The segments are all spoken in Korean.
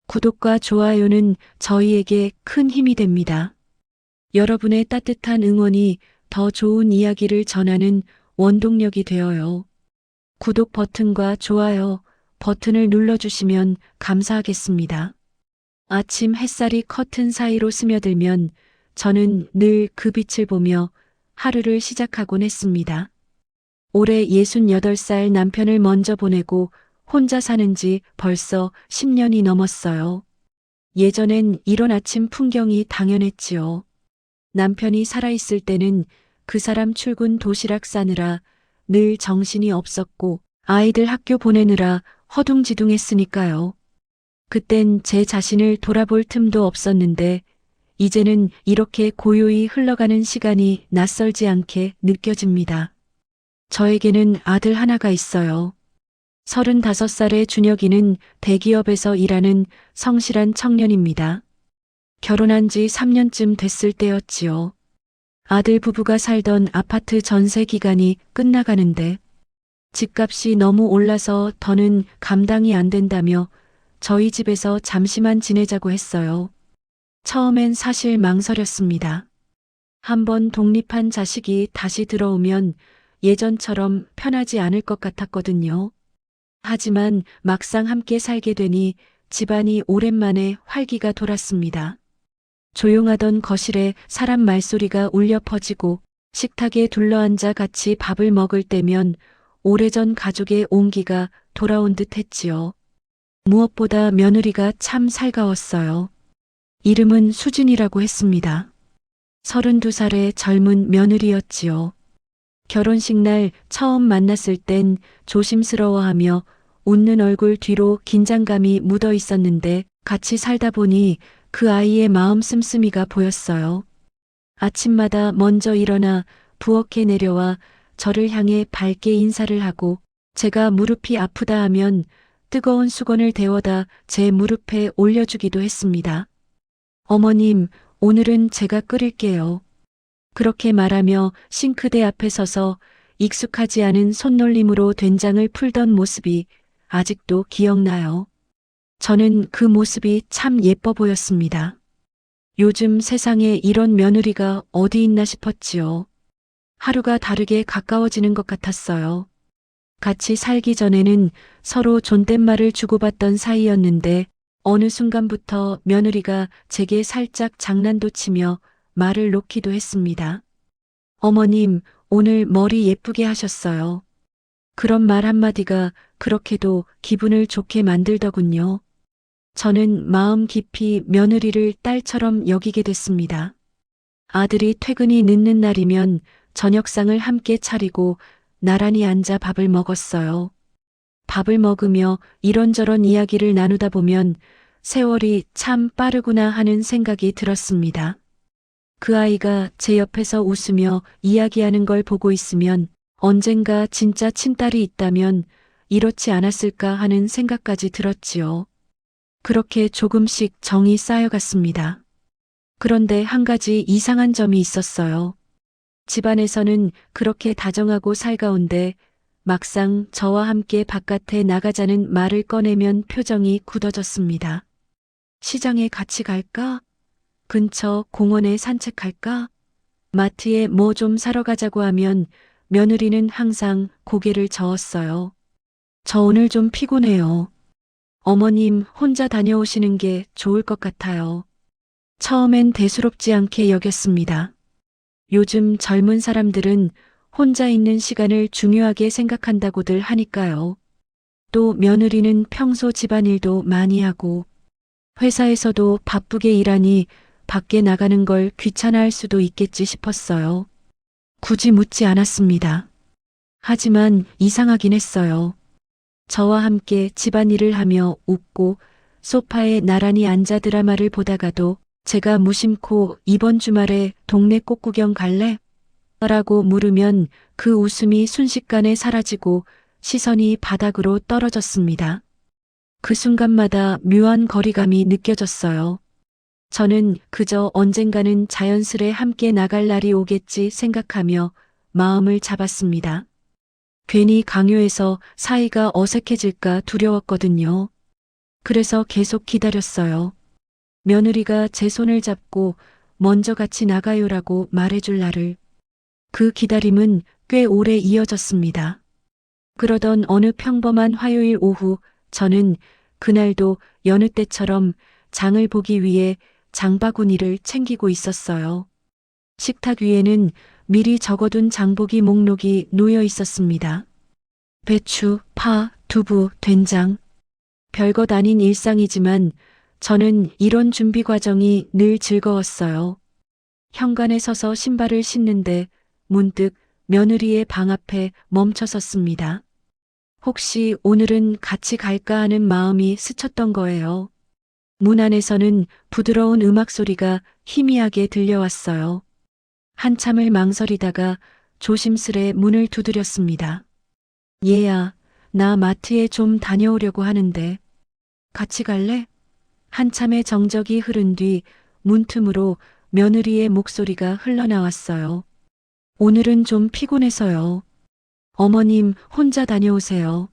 구독과 좋아요는 저희에게 큰 힘이 됩니다. 여러분의 따뜻한 응원이 더 좋은 이야기를 전하는 원동력이 되어요. 구독 버튼과 좋아요 버튼을 눌러주시면 감사하겠습니다. 아침 햇살이 커튼 사이로 스며들면 저는 늘 그 빛을 보며 하루를 시작하곤 했습니다. 올해 68살 남편을 먼저 보내고 혼자 사는 지 벌써 10년이 넘었어요. 예전엔 이런 아침 풍경이 당연했지요. 남편이 살아있을 때는 그 사람 출근 도시락 싸느라 늘 정신이 없었고 아이들 학교 보내느라 허둥지둥했으니까요. 그땐 제 자신을 돌아볼 틈도 없었는데 이제는 이렇게 고요히 흘러가는 시간이 낯설지 않게 느껴집니다. 저에게는 아들 하나가 있어요. 35살의 준혁이는 대기업에서 일하는 성실한 청년입니다. 결혼한 지 3년쯤 됐을 때였지요. 아들 부부가 살던 아파트 전세 기간이 끝나가는데 집값이 너무 올라서 더는 감당이 안 된다며 저희 집에서 잠시만 지내자고 했어요. 처음엔 사실 망설였습니다. 한번 독립한 자식이 다시 들어오면 예전처럼 편하지 않을 것 같았거든요. 하지만 막상 함께 살게 되니 집안이 오랜만에 활기가 돌았습니다. 조용하던 거실에 사람 말소리가 울려 퍼지고 식탁에 둘러앉아 같이 밥을 먹을 때면 오래전 가족의 온기가 돌아온 듯 했지요. 무엇보다 며느리가 참 살가웠어요. 이름은 수진이라고 했습니다. 32살의 젊은 며느리였지요. 결혼식 날 처음 만났을 땐 조심스러워하며 웃는 얼굴 뒤로 긴장감이 묻어 있었는데 같이 살다 보니 그 아이의 마음 씀씀이가 보였어요. 아침마다 먼저 일어나 부엌에 내려와 저를 향해 밝게 인사를 하고 제가 무릎이 아프다 하면 뜨거운 수건을 데워다 제 무릎에 올려주기도 했습니다. 어머님, 오늘은 제가 끓일게요. 그렇게 말하며 싱크대 앞에 서서 익숙하지 않은 손놀림으로 된장을 풀던 모습이 아직도 기억나요. 저는 그 모습이 참 예뻐 보였습니다. 요즘 세상에 이런 며느리가 어디 있나 싶었지요. 하루가 다르게 가까워지는 것 같았어요. 같이 살기 전에는 서로 존댓말을 주고받던 사이였는데 어느 순간부터 며느리가 제게 살짝 장난도 치며 말을 놓기도 했습니다. 어머님, 오늘 머리 예쁘게 하셨어요. 그런 말 한마디가 그렇게도 기분을 좋게 만들더군요. 저는 마음 깊이 며느리를 딸처럼 여기게 됐습니다. 아들이 퇴근이 늦는 날이면 저녁상을 함께 차리고 나란히 앉아 밥을 먹었어요. 밥을 먹으며 이런저런 이야기를 나누다 보면 세월이 참 빠르구나 하는 생각이 들었습니다. 그 아이가 제 옆에서 웃으며 이야기하는 걸 보고 있으면 언젠가 진짜 친딸이 있다면 이렇지 않았을까 하는 생각까지 들었지요. 그렇게 조금씩 정이 쌓여갔습니다. 그런데 한 가지 이상한 점이 있었어요. 집안에서는 그렇게 다정하고 살가운데 막상 저와 함께 바깥에 나가자는 말을 꺼내면 표정이 굳어졌습니다. 시장에 같이 갈까? 근처 공원에 산책할까? 마트에 뭐 좀 사러 가자고 하면 며느리는 항상 고개를 저었어요. 저 오늘 좀 피곤해요. 어머님 혼자 다녀오시는 게 좋을 것 같아요. 처음엔 대수롭지 않게 여겼습니다. 요즘 젊은 사람들은 혼자 있는 시간을 중요하게 생각한다고들 하니까요. 또 며느리는 평소 집안일도 많이 하고 회사에서도 바쁘게 일하니 밖에 나가는 걸 귀찮아할 수도 있겠지 싶었어요. 굳이 묻지 않았습니다. 하지만 이상하긴 했어요. 저와 함께 집안일을 하며 웃고 소파에 나란히 앉아 드라마를 보다가도 제가 무심코 이번 주말에 동네 꽃구경 갈래? 라고 물으면 그 웃음이 순식간에 사라지고 시선이 바닥으로 떨어졌습니다. 그 순간마다 묘한 거리감이 느껴졌어요. 저는 그저 언젠가는 자연스레 함께 나갈 날이 오겠지 생각하며 마음을 잡았습니다. 괜히 강요해서 사이가 어색해질까 두려웠거든요. 그래서 계속 기다렸어요. 며느리가 제 손을 잡고 먼저 같이 나가요라고 말해줄 날을. 그 기다림은 꽤 오래 이어졌습니다. 그러던 어느 평범한 화요일 오후 저는 그날도 여느 때처럼 장을 보기 위해 장바구니를 챙기고 있었어요. 식탁 위에는 미리 적어둔 장보기 목록이 놓여 있었습니다. 배추, 파, 두부, 된장. 별것 아닌 일상이지만 저는 이런 준비 과정이 늘 즐거웠어요. 현관에 서서 신발을 신는데 문득 며느리의 방 앞에 멈춰 섰습니다. 혹시 오늘은 같이 갈까 하는 마음이 스쳤던 거예요. 문 안에서는 부드러운 음악 소리가 희미하게 들려왔어요. 한참을 망설이다가 조심스레 문을 두드렸습니다. 얘야, 나 마트에 좀 다녀오려고 하는데 같이 갈래? 한참의 정적이 흐른 뒤 문틈으로 며느리의 목소리가 흘러나왔어요. 오늘은 좀 피곤해서요. 어머님 혼자 다녀오세요.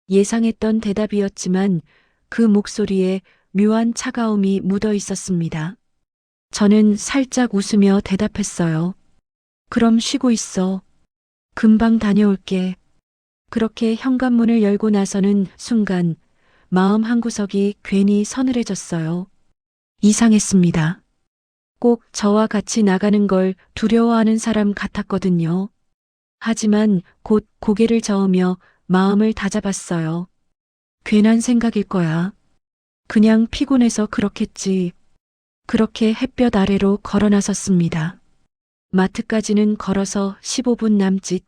예상했던 대답이었지만 그 목소리에 묘한 차가움이 묻어 있었습니다. 저는 살짝 웃으며 대답했어요. 그럼 쉬고 있어. 금방 다녀올게. 그렇게 현관문을 열고 나서는 순간 마음 한구석이 괜히 서늘해졌어요. 이상했습니다. 꼭 저와 같이 나가는 걸 두려워하는 사람 같았거든요. 하지만 곧 고개를 저으며 마음을 다잡았어요. 괜한 생각일 거야. 그냥 피곤해서 그렇겠지. 그렇게 햇볕 아래로 걸어 나섰습니다. 마트까지는 걸어서 15분 남짓.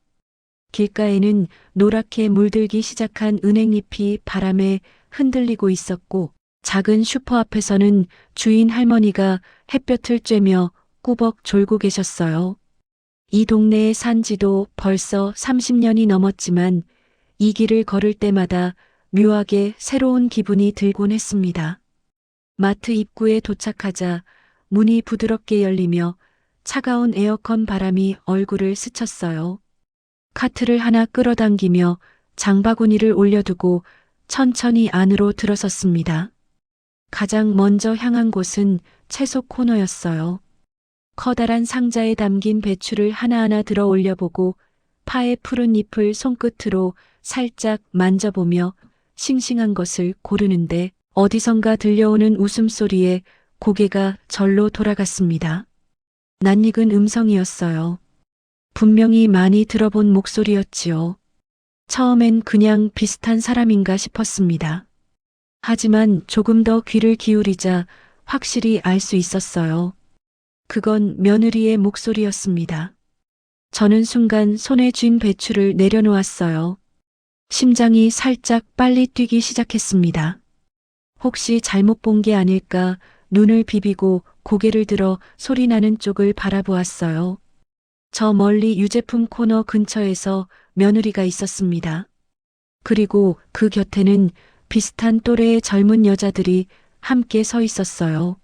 길가에는 노랗게 물들기 시작한 은행잎이 바람에 흔들리고 있었고 작은 슈퍼 앞에서는 주인 할머니가 햇볕을 쬐며 꾸벅 졸고 계셨어요. 이 동네에 산 지도 벌써 30년이 넘었지만 이 길을 걸을 때마다 묘하게 새로운 기분이 들곤 했습니다. 마트 입구에 도착하자 문이 부드럽게 열리며 차가운 에어컨 바람이 얼굴을 스쳤어요. 카트를 하나 끌어당기며 장바구니를 올려두고 천천히 안으로 들어섰습니다. 가장 먼저 향한 곳은 채소 코너였어요. 커다란 상자에 담긴 배추를 하나하나 들어 올려보고 파의 푸른 잎을 손끝으로 살짝 만져보며 싱싱한 것을 고르는데 어디선가 들려오는 웃음소리에 고개가 절로 돌아갔습니다. 낯익은 음성이었어요. 분명히 많이 들어본 목소리였지요. 처음엔 그냥 비슷한 사람인가 싶었습니다. 하지만 조금 더 귀를 기울이자 확실히 알 수 있었어요. 그건 며느리의 목소리였습니다. 저는 순간 손에 쥔 배추를 내려놓았어요. 심장이 살짝 빨리 뛰기 시작했습니다. 혹시 잘못 본 게 아닐까 눈을 비비고 고개를 들어 소리나는 쪽을 바라보았어요. 저 멀리 유제품 코너 근처에서 며느리가 있었습니다. 그리고 그 곁에는 비슷한 또래의 젊은 여자들이 함께 서 있었어요.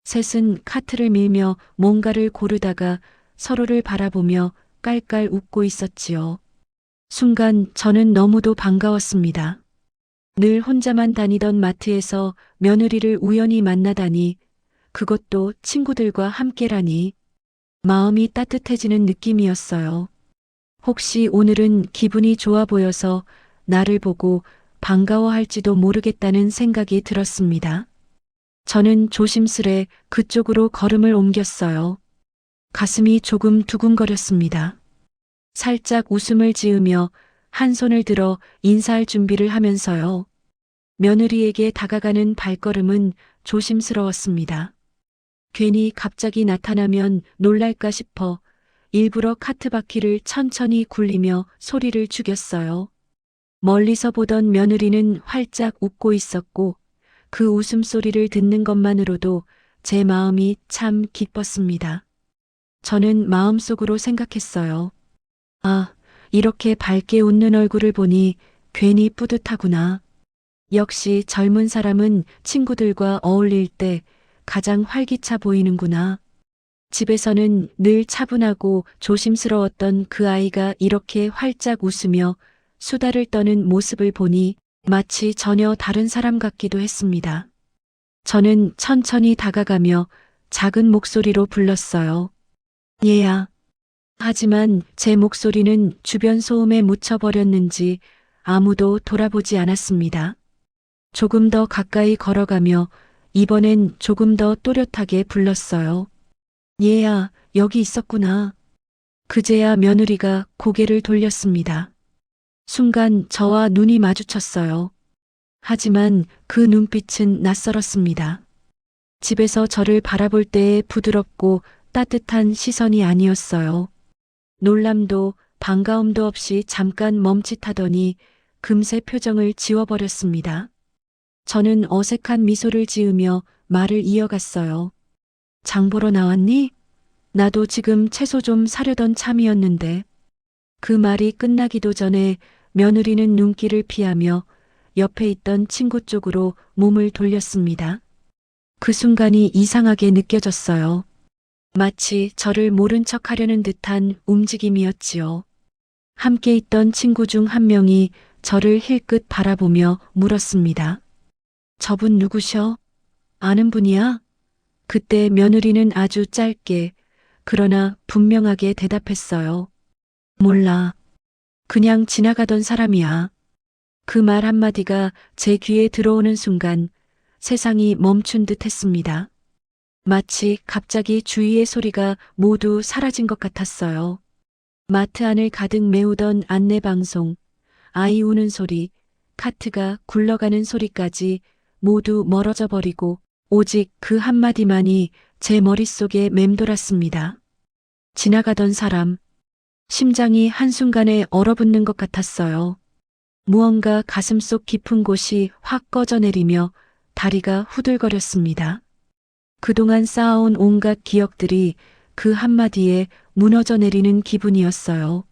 셋은 카트를 밀며 뭔가를 고르다가 서로를 바라보며 깔깔 웃고 있었지요. 순간 저는 너무도 반가웠습니다. 늘 혼자만 다니던 마트에서 며느리를 우연히 만나다니, 그것도 친구들과 함께라니, 마음이 따뜻해지는 느낌이었어요. 혹시 오늘은 기분이 좋아 보여서 나를 보고 반가워할지도 모르겠다는 생각이 들었습니다. 저는 조심스레 그쪽으로 걸음을 옮겼어요. 가슴이 조금 두근거렸습니다. 살짝 웃음을 지으며 한 손을 들어 인사할 준비를 하면서요. 며느리에게 다가가는 발걸음은 조심스러웠습니다. 괜히 갑자기 나타나면 놀랄까 싶어 일부러 카트 바퀴를 천천히 굴리며 소리를 죽였어요. 멀리서 보던 며느리는 활짝 웃고 있었고 그 웃음소리를 듣는 것만으로도 제 마음이 참 기뻤습니다. 저는 마음속으로 생각했어요. 아, 이렇게 밝게 웃는 얼굴을 보니 괜히 뿌듯하구나. 역시 젊은 사람은 친구들과 어울릴 때 가장 활기차 보이는구나. 집에서는 늘 차분하고 조심스러웠던 그 아이가 이렇게 활짝 웃으며 수다를 떠는 모습을 보니 마치 전혀 다른 사람 같기도 했습니다. 저는 천천히 다가가며 작은 목소리로 불렀어요. 얘야. 하지만 제 목소리는 주변 소음에 묻혀버렸는지 아무도 돌아보지 않았습니다. 조금 더 가까이 걸어가며 이번엔 조금 더 또렷하게 불렀어요. 얘야, 여기 있었구나. 그제야 며느리가 고개를 돌렸습니다. 순간 저와 눈이 마주쳤어요. 하지만 그 눈빛은 낯설었습니다. 집에서 저를 바라볼 때의 부드럽고 따뜻한 시선이 아니었어요. 놀람도 반가움도 없이 잠깐 멈칫하더니 금세 표정을 지워버렸습니다. 저는 어색한 미소를 지으며 말을 이어갔어요. 장 보러 나왔니? 나도 지금 채소 좀 사려던 참이었는데. 그 말이 끝나기도 전에 며느리는 눈길을 피하며 옆에 있던 친구 쪽으로 몸을 돌렸습니다. 그 순간이 이상하게 느껴졌어요. 마치 저를 모른 척 하려는 듯한 움직임이었지요. 함께 있던 친구 중 한 명이 저를 힐끗 바라보며 물었습니다. 저분 누구셔? 아는 분이야? 그때 며느리는 아주 짧게 그러나 분명하게 대답했어요. 몰라. 그냥 지나가던 사람이야. 그 말 한마디가 제 귀에 들어오는 순간 세상이 멈춘 듯 했습니다. 마치 갑자기 주위의 소리가 모두 사라진 것 같았어요. 마트 안을 가득 메우던 안내방송, 아이 우는 소리, 카트가 굴러가는 소리까지 모두 멀어져 버리고 오직 그 한마디만이 제 머릿속에 맴돌았습니다. 지나가던 사람, 심장이 한순간에 얼어붙는 것 같았어요. 무언가 가슴속 깊은 곳이 확 꺼져내리며 다리가 후들거렸습니다. 그동안 쌓아온 온갖 기억들이 그 한마디에 무너져 내리는 기분이었어요.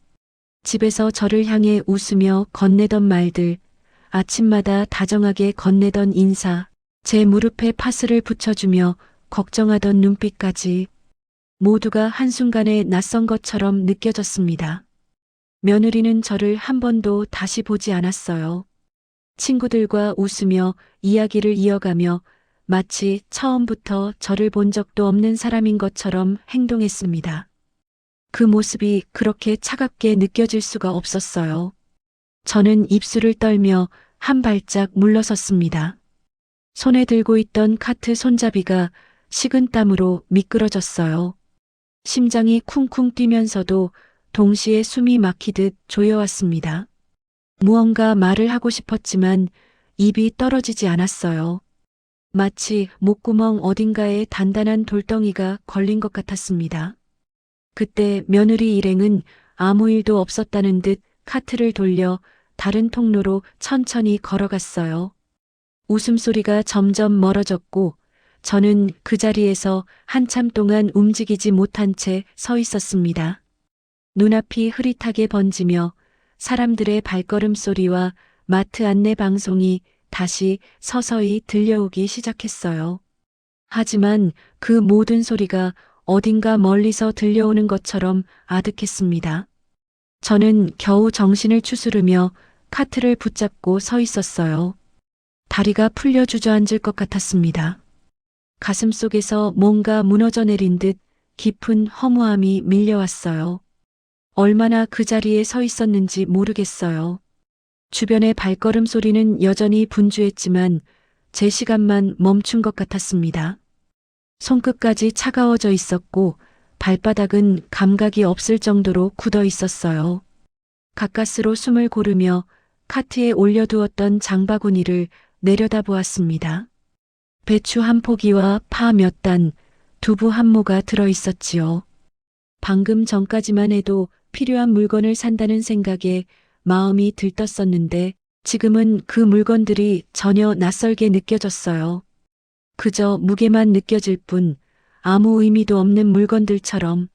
집에서 저를 향해 웃으며 건네던 말들, 아침마다 다정하게 건네던 인사, 제 무릎에 파스를 붙여주며 걱정하던 눈빛까지 모두가 한순간에 낯선 것처럼 느껴졌습니다. 며느리는 저를 한 번도 다시 보지 않았어요. 친구들과 웃으며 이야기를 이어가며 마치 처음부터 저를 본 적도 없는 사람인 것처럼 행동했습니다. 그 모습이 그렇게 차갑게 느껴질 수가 없었어요. 저는 입술을 떨며 한 발짝 물러섰습니다. 손에 들고 있던 카트 손잡이가 식은 땀으로 미끄러졌어요. 심장이 쿵쿵 뛰면서도 동시에 숨이 막히듯 조여왔습니다. 무언가 말을 하고 싶었지만 입이 떨어지지 않았어요. 마치 목구멍 어딘가에 단단한 돌덩이가 걸린 것 같았습니다. 그때 며느리 일행은 아무 일도 없었다는 듯 카트를 돌려 다른 통로로 천천히 걸어갔어요. 웃음소리가 점점 멀어졌고 저는 그 자리에서 한참 동안 움직이지 못한 채 서 있었습니다. 눈앞이 흐릿하게 번지며 사람들의 발걸음 소리와 마트 안내 방송이 다시 서서히 들려오기 시작했어요. 하지만 그 모든 소리가 어딘가 멀리서 들려오는 것처럼 아득했습니다. 저는 겨우 정신을 추스르며 카트를 붙잡고 서 있었어요. 다리가 풀려 주저앉을 것 같았습니다. 가슴 속에서 뭔가 무너져 내린 듯 깊은 허무함이 밀려왔어요. 얼마나 그 자리에 서 있었는지 모르겠어요. 주변의 발걸음 소리는 여전히 분주했지만 제 시간만 멈춘 것 같았습니다. 손끝까지 차가워져 있었고 발바닥은 감각이 없을 정도로 굳어 있었어요. 가까스로 숨을 고르며 카트에 올려두었던 장바구니를 내려다보았습니다. 배추 한 포기와 파 몇 단, 두부 한 모가 들어 있었지요. 방금 전까지만 해도 필요한 물건을 산다는 생각에 마음이 들떴었는데 지금은 그 물건들이 전혀 낯설게 느껴졌어요. 그저 무게만 느껴질 뿐 아무 의미도 없는 물건들처럼.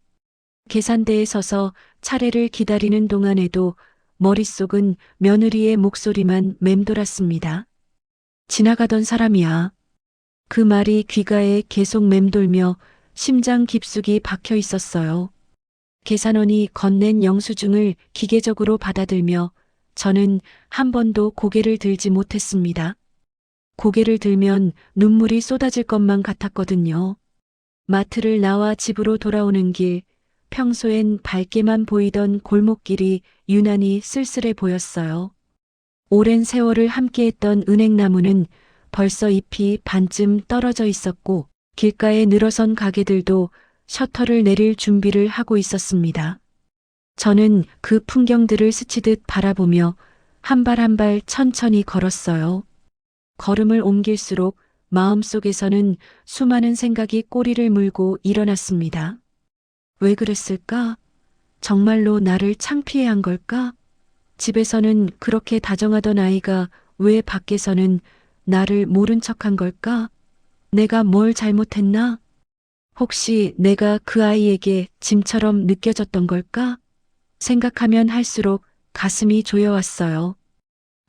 계산대에 서서 차례를 기다리는 동안에도 머릿속은 며느리의 목소리만 맴돌았습니다. 지나가던 사람이야. 그 말이 귓가에 계속 맴돌며 심장 깊숙이 박혀 있었어요. 계산원이 건넨 영수증을 기계적으로 받아들며 저는 한 번도 고개를 들지 못했습니다. 고개를 들면 눈물이 쏟아질 것만 같았거든요. 마트를 나와 집으로 돌아오는 길, 평소엔 밝게만 보이던 골목길이 유난히 쓸쓸해 보였어요. 오랜 세월을 함께했던 은행나무는 벌써 잎이 반쯤 떨어져 있었고, 길가에 늘어선 가게들도 셔터를 내릴 준비를 하고 있었습니다. 저는 그 풍경들을 스치듯 바라보며 한 발 한 발 천천히 걸었어요. 걸음을 옮길수록 마음속에서는 수많은 생각이 꼬리를 물고 일어났습니다. 왜 그랬을까? 정말로 나를 창피해 한 걸까? 집에서는 그렇게 다정하던 아이가 왜 밖에서는 나를 모른 척한 걸까? 내가 뭘 잘못했나? 혹시 내가 그 아이에게 짐처럼 느껴졌던 걸까? 생각하면 할수록 가슴이 조여왔어요.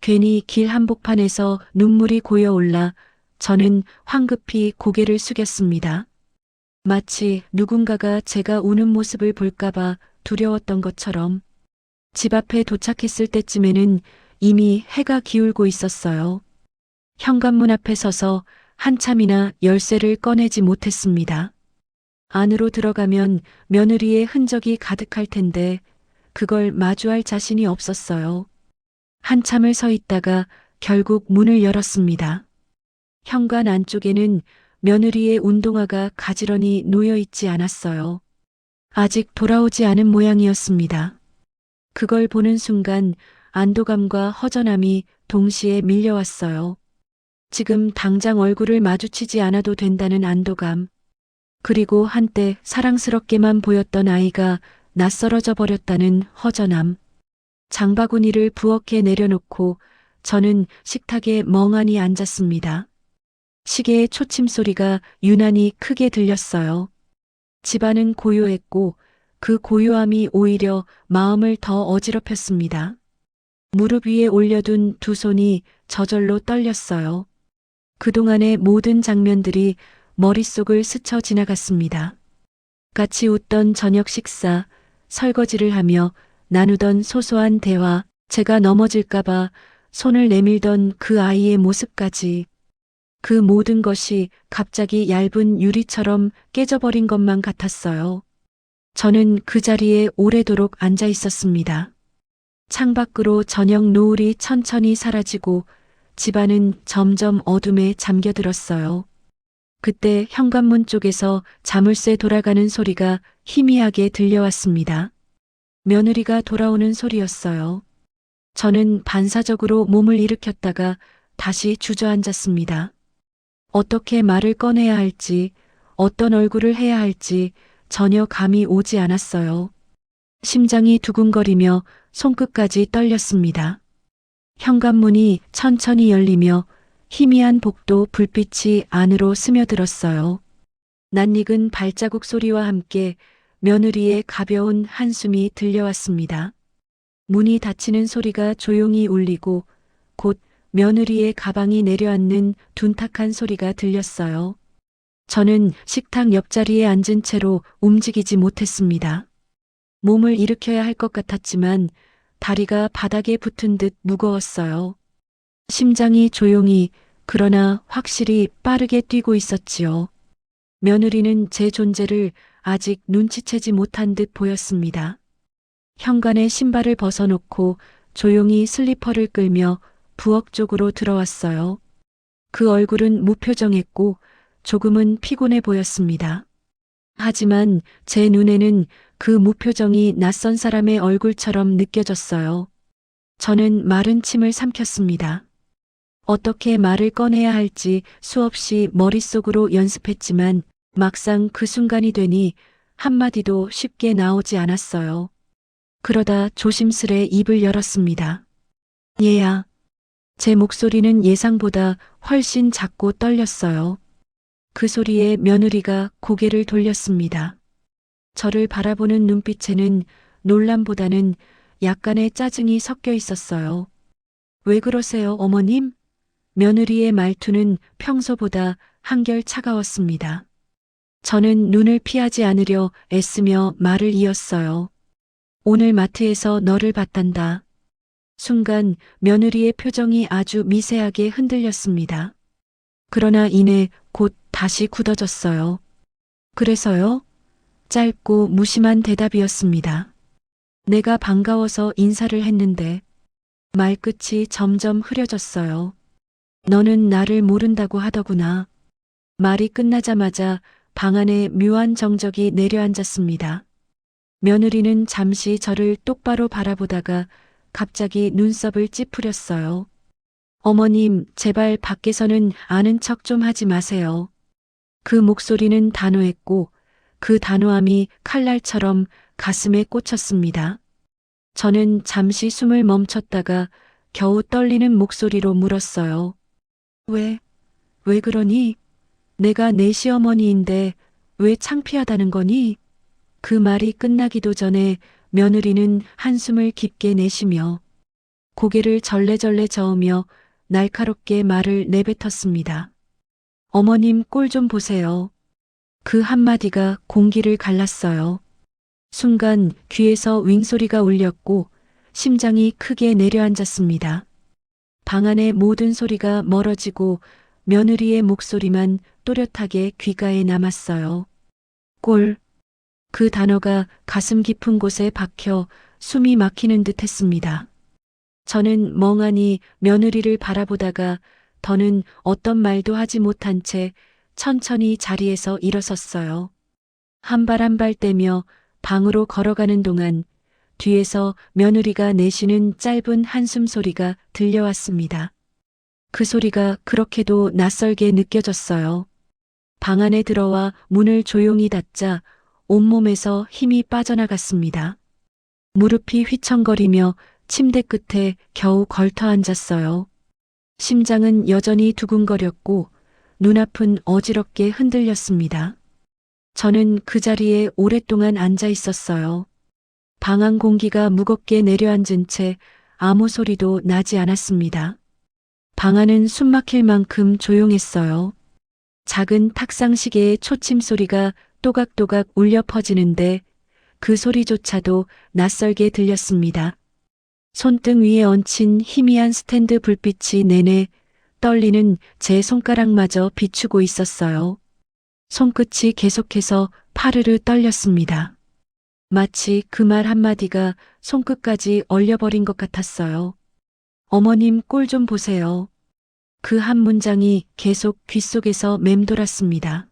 괜히 길 한복판에서 눈물이 고여올라 저는 황급히 고개를 숙였습니다. 마치 누군가가 제가 우는 모습을 볼까봐 두려웠던 것처럼. 집 앞에 도착했을 때쯤에는 이미 해가 기울고 있었어요. 현관문 앞에 서서 한참이나 열쇠를 꺼내지 못했습니다. 안으로 들어가면 며느리의 흔적이 가득할 텐데 그걸 마주할 자신이 없었어요. 한참을 서 있다가 결국 문을 열었습니다. 현관 안쪽에는 며느리의 운동화가 가지런히 놓여 있지 않았어요. 아직 돌아오지 않은 모양이었습니다. 그걸 보는 순간 안도감과 허전함이 동시에 밀려왔어요. 지금 당장 얼굴을 마주치지 않아도 된다는 안도감. 그리고 한때 사랑스럽게만 보였던 아이가 낯설어져 버렸다는 허전함. 장바구니를 부엌에 내려놓고 저는 식탁에 멍하니 앉았습니다. 시계의 초침 소리가 유난히 크게 들렸어요. 집안은 고요했고 그 고요함이 오히려 마음을 더 어지럽혔습니다. 무릎 위에 올려둔 두 손이 저절로 떨렸어요. 그동안의 모든 장면들이 머릿속을 스쳐 지나갔습니다. 같이 웃던 저녁 식사, 설거지를 하며 나누던 소소한 대화, 제가 넘어질까봐 손을 내밀던 그 아이의 모습까지. 그 모든 것이 갑자기 얇은 유리처럼 깨져버린 것만 같았어요. 저는 그 자리에 오래도록 앉아 있었습니다. 창밖으로 저녁 노을이 천천히 사라지고 집안은 점점 어둠에 잠겨들었어요. 그때 현관문 쪽에서 자물쇠 돌아가는 소리가 희미하게 들려왔습니다. 며느리가 돌아오는 소리였어요. 저는 반사적으로 몸을 일으켰다가 다시 주저앉았습니다. 어떻게 말을 꺼내야 할지, 어떤 얼굴을 해야 할지 전혀 감이 오지 않았어요. 심장이 두근거리며 손끝까지 떨렸습니다. 현관문이 천천히 열리며 희미한 복도 불빛이 안으로 스며들었어요. 낯익은 발자국 소리와 함께 며느리의 가벼운 한숨이 들려왔습니다. 문이 닫히는 소리가 조용히 울리고 곧 며느리의 가방이 내려앉는 둔탁한 소리가 들렸어요. 저는 식탁 옆자리에 앉은 채로 움직이지 못했습니다. 몸을 일으켜야 할 것 같았지만 다리가 바닥에 붙은 듯 무거웠어요. 심장이 조용히 그러나 확실히 빠르게 뛰고 있었지요. 며느리는 제 존재를 아직 눈치채지 못한 듯 보였습니다. 현관에 신발을 벗어놓고 조용히 슬리퍼를 끌며 부엌 쪽으로 들어왔어요. 그 얼굴은 무표정했고 조금은 피곤해 보였습니다. 하지만 제 눈에는 그 무표정이 낯선 사람의 얼굴처럼 느껴졌어요. 저는 마른 침을 삼켰습니다. 어떻게 말을 꺼내야 할지 수없이 머릿속으로 연습했지만 막상 그 순간이 되니 한마디도 쉽게 나오지 않았어요. 그러다 조심스레 입을 열었습니다. 얘야. 제 목소리는 예상보다 훨씬 작고 떨렸어요. 그 소리에 며느리가 고개를 돌렸습니다. 저를 바라보는 눈빛에는 놀람보다는 약간의 짜증이 섞여 있었어요. 왜 그러세요, 어머님? 며느리의 말투는 평소보다 한결 차가웠습니다. 저는 눈을 피하지 않으려 애쓰며 말을 이었어요. 오늘 마트에서 너를 봤단다. 순간 며느리의 표정이 아주 미세하게 흔들렸습니다. 그러나 이내 곧 다시 굳어졌어요. 그래서요? 짧고 무심한 대답이었습니다. 내가 반가워서 인사를 했는데 말끝이 점점 흐려졌어요. 너는 나를 모른다고 하더구나. 말이 끝나자마자 방 안에 묘한 정적이 내려앉았습니다. 며느리는 잠시 저를 똑바로 바라보다가 갑자기 눈썹을 찌푸렸어요. 어머님, 제발 밖에서는 아는 척 좀 하지 마세요. 그 목소리는 단호했고 그 단호함이 칼날처럼 가슴에 꽂혔습니다. 저는 잠시 숨을 멈췄다가 겨우 떨리는 목소리로 물었어요. 왜 그러니? 내가 내 시어머니인데 왜 창피하다는 거니? 그 말이 끝나기도 전에 며느리는 한숨을 깊게 내쉬며 고개를 절레절레 저으며 날카롭게 말을 내뱉었습니다. 어머님 꼴 좀 보세요. 그 한마디가 공기를 갈랐어요. 순간 귀에서 윙소리가 울렸고 심장이 크게 내려앉았습니다. 방 안의 모든 소리가 멀어지고 며느리의 목소리만 또렷하게 귓가에 남았어요. 꼴. 그 단어가 가슴 깊은 곳에 박혀 숨이 막히는 듯 했습니다. 저는 멍하니 며느리를 바라보다가 더는 어떤 말도 하지 못한 채 천천히 자리에서 일어섰어요. 한 발 한 발 떼며 방으로 걸어가는 동안 뒤에서 며느리가 내쉬는 짧은 한숨 소리가 들려왔습니다. 그 소리가 그렇게도 낯설게 느껴졌어요. 방 안에 들어와 문을 조용히 닫자 온몸에서 힘이 빠져나갔습니다. 무릎이 휘청거리며 침대 끝에 겨우 걸터 앉았어요. 심장은 여전히 두근거렸고 눈앞은 어지럽게 흔들렸습니다. 저는 그 자리에 오랫동안 앉아 있었어요. 방 안 공기가 무겁게 내려앉은 채 아무 소리도 나지 않았습니다. 방 안은 숨막힐 만큼 조용했어요. 작은 탁상 시계의 초침 소리가 또각또각 울려 퍼지는데 그 소리조차도 낯설게 들렸습니다. 손등 위에 얹힌 희미한 스탠드 불빛이 내내 떨리는 제 손가락마저 비추고 있었어요. 손끝이 계속해서 파르르 떨렸습니다. 마치 그 말 한마디가 손끝까지 얼려버린 것 같았어요. 어머님 꼴 좀 보세요. 그 한 문장이 계속 귓속에서 맴돌았습니다.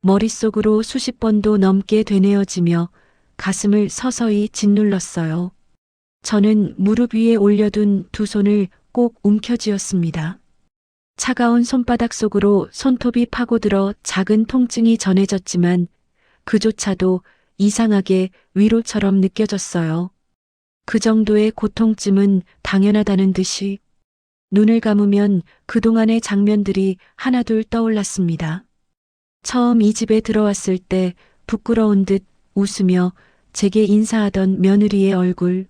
머릿속으로 수십 번도 넘게 되뇌어지며 가슴을 서서히 짓눌렀어요. 저는 무릎 위에 올려둔 두 손을 꼭 움켜쥐었습니다. 차가운 손바닥 속으로 손톱이 파고들어 작은 통증이 전해졌지만 그조차도 이상하게 위로처럼 느껴졌어요. 그 정도의 고통쯤은 당연하다는 듯이 눈을 감으면 그동안의 장면들이 하나둘 떠올랐습니다. 처음 이 집에 들어왔을 때 부끄러운 듯 웃으며 제게 인사하던 며느리의 얼굴,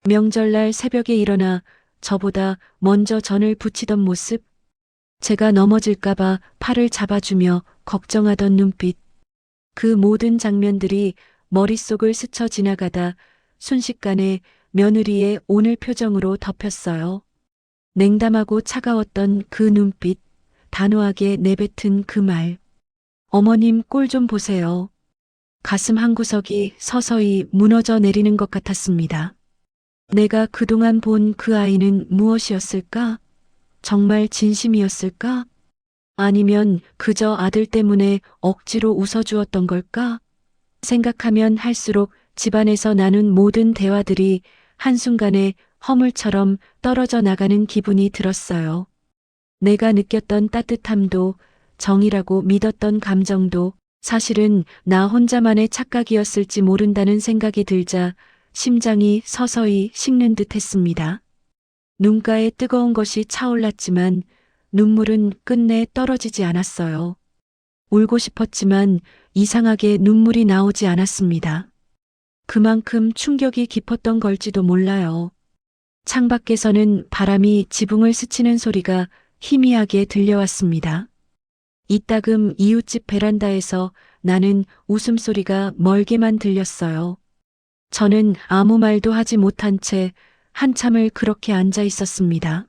명절날 새벽에 일어나 저보다 먼저 전을 부치던 모습, 제가 넘어질까봐 팔을 잡아주며 걱정하던 눈빛, 그 모든 장면들이 머릿속을 스쳐 지나가다 순식간에 며느리의 오늘 표정으로 덮였어요. 냉담하고 차가웠던 그 눈빛, 단호하게 내뱉은 그 말. 어머님 꼴 좀 보세요. 가슴 한구석이 서서히 무너져 내리는 것 같았습니다. 내가 그동안 본 그 아이는 무엇이었을까? 정말 진심이었을까? 아니면 그저 아들 때문에 억지로 웃어주었던 걸까? 생각하면 할수록 집안에서 나눈 모든 대화들이 한순간에 허물처럼 떨어져 나가는 기분이 들었어요. 내가 느꼈던 따뜻함도 정이라고 믿었던 감정도 사실은 나 혼자만의 착각이었을지 모른다는 생각이 들자 심장이 서서히 식는 듯 했습니다. 눈가에 뜨거운 것이 차올랐지만 눈물은 끝내 떨어지지 않았어요. 울고 싶었지만 이상하게 눈물이 나오지 않았습니다. 그만큼 충격이 깊었던 걸지도 몰라요. 창밖에서는 바람이 지붕을 스치는 소리가 희미하게 들려왔습니다. 이따금 이웃집 베란다에서 나는 웃음소리가 멀게만 들렸어요. 저는 아무 말도 하지 못한 채 한참을 그렇게 앉아 있었습니다.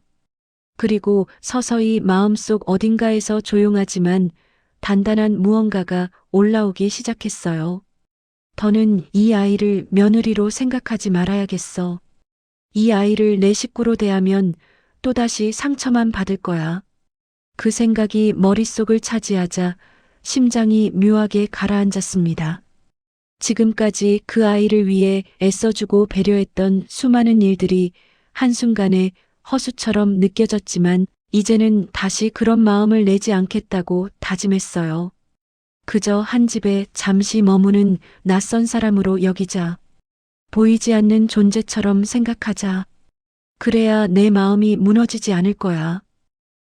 그리고 서서히 마음속 어딘가에서 조용하지만 단단한 무언가가 올라오기 시작했어요. 더는 이 아이를 며느리로 생각하지 말아야겠어. 이 아이를 내 식구로 대하면 또다시 상처만 받을 거야. 그 생각이 머릿속을 차지하자 심장이 묘하게 가라앉았습니다. 지금까지 그 아이를 위해 애써주고 배려했던 수많은 일들이 한순간에 허수처럼 느껴졌지만 이제는 다시 그런 마음을 내지 않겠다고 다짐했어요. 그저 한 집에 잠시 머무는 낯선 사람으로 여기자. 보이지 않는 존재처럼 생각하자. 그래야 내 마음이 무너지지 않을 거야.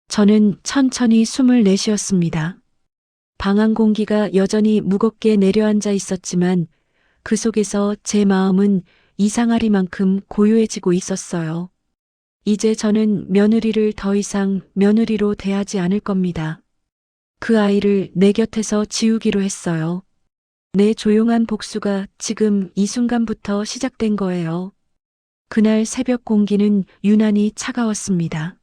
저는 천천히 숨을 내쉬었습니다. 방안 공기가 여전히 무겁게 내려앉아 있었지만 그 속에서 제 마음은 이상하리만큼 고요해지고 있었어요. 이제 저는 며느리를 더 이상 며느리로 대하지 않을 겁니다. 그 아이를 내 곁에서 지우기로 했어요. 내 조용한 복수가 지금 이 순간부터 시작된 거예요. 그날 새벽 공기는 유난히 차가웠습니다.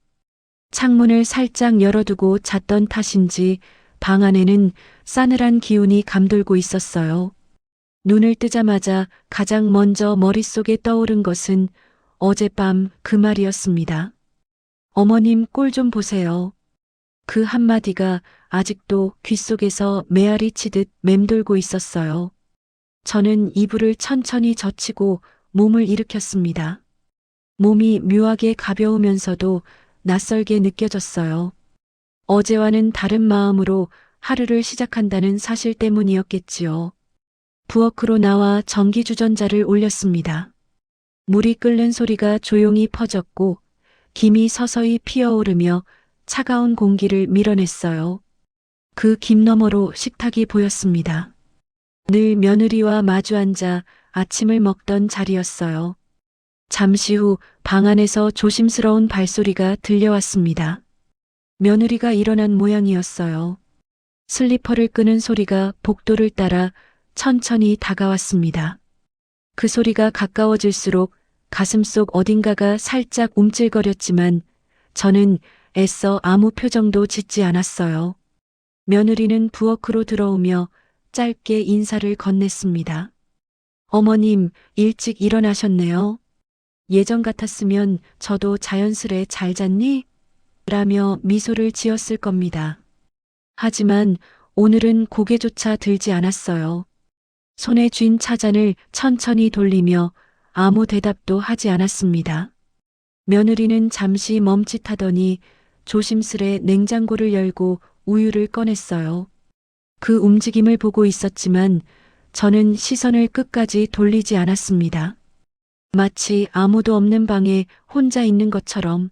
창문을 살짝 열어두고 잤던 탓인지 방 안에는 싸늘한 기운이 감돌고 있었어요. 눈을 뜨자마자 가장 먼저 머릿속에 떠오른 것은 어젯밤 그 말이었습니다. 어머님 꼴 좀 보세요. 그 한마디가 아직도 귓속에서 메아리 치듯 맴돌고 있었어요. 저는 이불을 천천히 젖히고 몸을 일으켰습니다. 몸이 묘하게 가벼우면서도 낯설게 느껴졌어요. 어제와는 다른 마음으로 하루를 시작한다는 사실 때문이었겠지요. 부엌으로 나와 전기주전자를 올렸습니다. 물이 끓는 소리가 조용히 퍼졌고 김이 서서히 피어오르며 차가운 공기를 밀어냈어요. 그 김 너머로 식탁이 보였습니다. 늘 며느리와 마주 앉아 아침을 먹던 자리였어요. 잠시 후 방 안에서 조심스러운 발소리가 들려왔습니다. 며느리가 일어난 모양이었어요. 슬리퍼를 끄는 소리가 복도를 따라 천천히 다가왔습니다. 그 소리가 가까워질수록 가슴속 어딘가가 살짝 움찔거렸지만 저는 애써 아무 표정도 짓지 않았어요. 며느리는 부엌으로 들어오며 짧게 인사를 건넸습니다. 어머님, 일찍 일어나셨네요. 예전 같았으면 저도 자연스레 잘 잤니? 라며 미소를 지었을 겁니다. 하지만 오늘은 고개조차 들지 않았어요. 손에 쥔 차잔을 천천히 돌리며 아무 대답도 하지 않았습니다. 며느리는 잠시 멈칫하더니 조심스레 냉장고를 열고 우유를 꺼냈어요. 그 움직임을 보고 있었지만 저는 시선을 끝까지 돌리지 않았습니다. 마치 아무도 없는 방에 혼자 있는 것처럼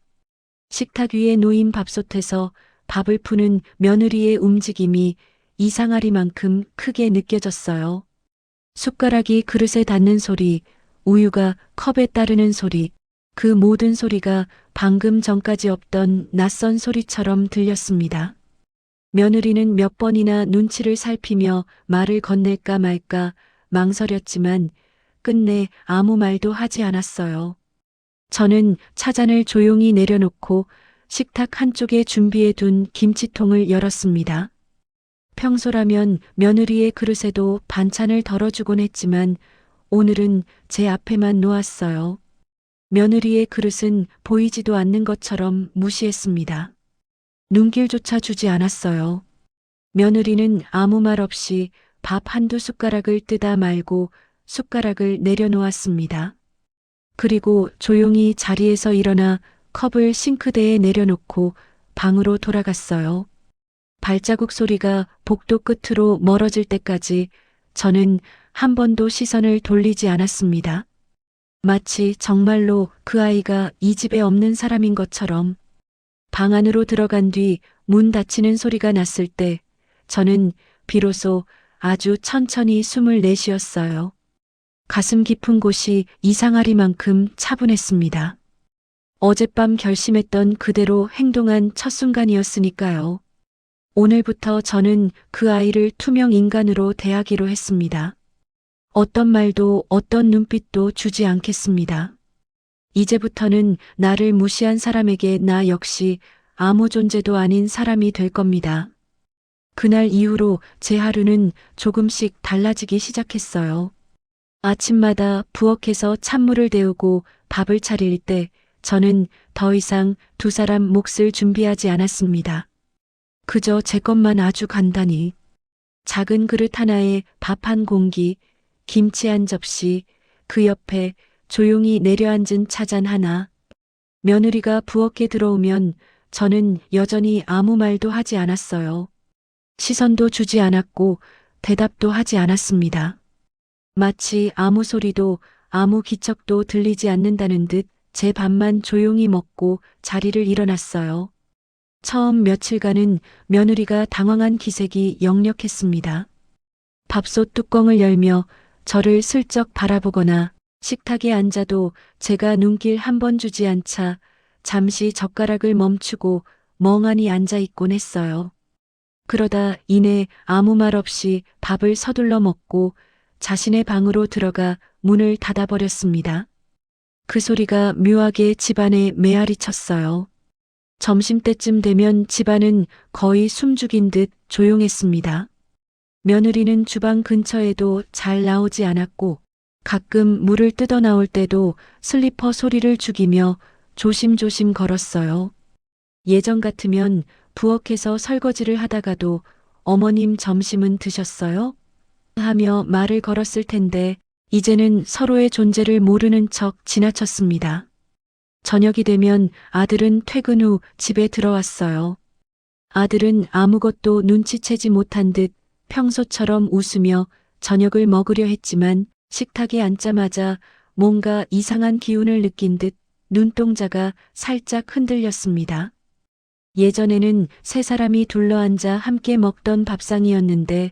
식탁 위에 놓인 밥솥에서 밥을 푸는 며느리의 움직임이 이상하리만큼 크게 느껴졌어요. 숟가락이 그릇에 닿는 소리, 우유가 컵에 따르는 소리, 그 모든 소리가 방금 전까지 없던 낯선 소리처럼 들렸습니다. 며느리는 몇 번이나 눈치를 살피며 말을 건넬까 말까 망설였지만 끝내 아무 말도 하지 않았어요. 저는 차잔을 조용히 내려놓고 식탁 한쪽에 준비해둔 김치통을 열었습니다. 평소라면 며느리의 그릇에도 반찬을 덜어주곤 했지만 오늘은 제 앞에만 놓았어요. 며느리의 그릇은 보이지도 않는 것처럼 무시했습니다. 눈길조차 주지 않았어요. 며느리는 아무 말 없이 밥 한두 숟가락을 뜨다 말고 숟가락을 내려놓았습니다. 그리고 조용히 자리에서 일어나 컵을 싱크대에 내려놓고 방으로 돌아갔어요. 발자국 소리가 복도 끝으로 멀어질 때까지 저는 한 번도 시선을 돌리지 않았습니다. 마치 정말로 그 아이가 이 집에 없는 사람인 것처럼. 방 안으로 들어간 뒤 문 닫히는 소리가 났을 때 저는 비로소 아주 천천히 숨을 내쉬었어요. 가슴 깊은 곳이 이상하리만큼 차분했습니다. 어젯밤 결심했던 그대로 행동한 첫 순간이었으니까요. 오늘부터 저는 그 아이를 투명 인간으로 대하기로 했습니다. 어떤 말도 어떤 눈빛도 주지 않겠습니다. 이제부터는 나를 무시한 사람에게 나 역시 아무 존재도 아닌 사람이 될 겁니다. 그날 이후로 제 하루는 조금씩 달라지기 시작했어요. 아침마다 부엌에서 찬물을 데우고 밥을 차릴 때 저는 더 이상 두 사람 몫을 준비하지 않았습니다. 그저 제 것만 아주 간단히 작은 그릇 하나에 밥 한 공기, 김치 한 접시, 그 옆에 조용히 내려앉은 차잔 하나. 며느리가 부엌에 들어오면 저는 여전히 아무 말도 하지 않았어요. 시선도 주지 않았고 대답도 하지 않았습니다. 마치 아무 소리도 아무 기척도 들리지 않는다는 듯 제 밥만 조용히 먹고 자리를 일어났어요. 처음 며칠간은 며느리가 당황한 기색이 역력했습니다. 밥솥 뚜껑을 열며 저를 슬쩍 바라보거나 식탁에 앉아도 제가 눈길 한 번 주지 않자 잠시 젓가락을 멈추고 멍하니 앉아 있곤 했어요. 그러다 이내 아무 말 없이 밥을 서둘러 먹고 자신의 방으로 들어가 문을 닫아버렸습니다. 그 소리가 묘하게 집안에 메아리 쳤어요. 점심때쯤 되면 집안은 거의 숨죽인 듯 조용했습니다. 며느리는 주방 근처에도 잘 나오지 않았고 가끔 물을 뜯어 나올 때도 슬리퍼 소리를 죽이며 조심조심 걸었어요. 예전 같으면 부엌에서 설거지를 하다가도 어머님 점심은 드셨어요? 하며 말을 걸었을 텐데 이제는 서로의 존재를 모르는 척 지나쳤습니다. 저녁이 되면 아들은 퇴근 후 집에 들어왔어요. 아들은 아무것도 눈치채지 못한 듯 평소처럼 웃으며 저녁을 먹으려 했지만 식탁에 앉자마자 뭔가 이상한 기운을 느낀 듯 눈동자가 살짝 흔들렸습니다. 예전에는 세 사람이 둘러앉아 함께 먹던 밥상이었는데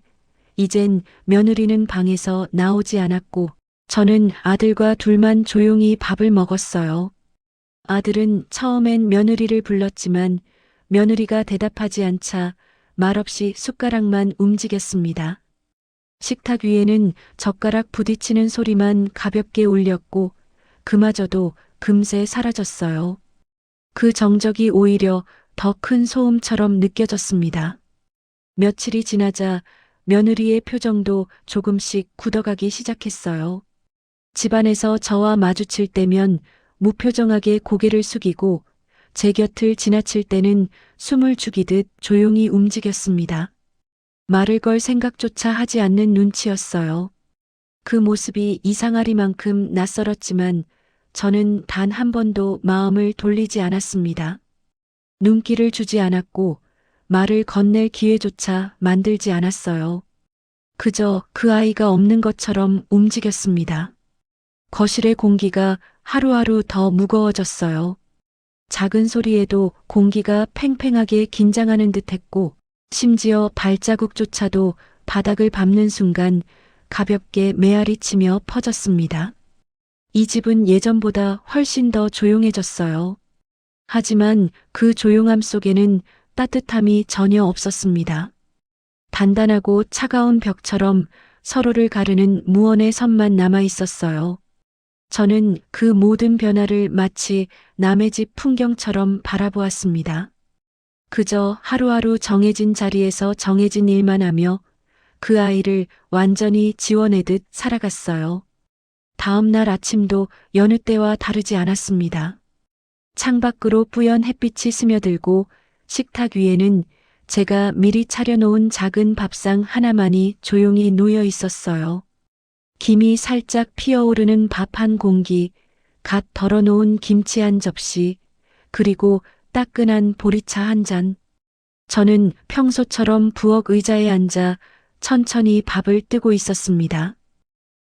이젠 며느리는 방에서 나오지 않았고 저는 아들과 둘만 조용히 밥을 먹었어요. 아들은 처음엔 며느리를 불렀지만 며느리가 대답하지 않자 말없이 숟가락만 움직였습니다. 식탁 위에는 젓가락 부딪히는 소리만 가볍게 울렸고 그마저도 금세 사라졌어요. 그 정적이 오히려 더 큰 소음처럼 느껴졌습니다. 며칠이 지나자 며느리의 표정도 조금씩 굳어가기 시작했어요. 집안에서 저와 마주칠 때면 무표정하게 고개를 숙이고 제 곁을 지나칠 때는 숨을 죽이듯 조용히 움직였습니다. 말을 걸 생각조차 하지 않는 눈치였어요. 그 모습이 이상하리만큼 낯설었지만 저는 단 한 번도 마음을 돌리지 않았습니다. 눈길을 주지 않았고 말을 건넬 기회조차 만들지 않았어요. 그저 그 아이가 없는 것처럼 움직였습니다. 거실의 공기가 하루하루 더 무거워졌어요. 작은 소리에도 공기가 팽팽하게 긴장하는 듯했고 심지어 발자국조차도 바닥을 밟는 순간 가볍게 메아리치며 퍼졌습니다. 이 집은 예전보다 훨씬 더 조용해졌어요. 하지만 그 조용함 속에는 따뜻함이 전혀 없었습니다. 단단하고 차가운 벽처럼 서로를 가르는 무언의 선만 남아 있었어요. 저는 그 모든 변화를 마치 남의 집 풍경처럼 바라보았습니다. 그저 하루하루 정해진 자리에서 정해진 일만 하며 그 아이를 완전히 지워내듯 살아갔어요. 다음 날 아침도 여느 때와 다르지 않았습니다. 창밖으로 뿌연 햇빛이 스며들고 식탁 위에는 제가 미리 차려놓은 작은 밥상 하나만이 조용히 놓여 있었어요. 김이 살짝 피어오르는 밥 한 공기, 갓 덜어놓은 김치 한 접시, 그리고 따끈한 보리차 한 잔. 저는 평소처럼 부엌 의자에 앉아 천천히 밥을 뜨고 있었습니다.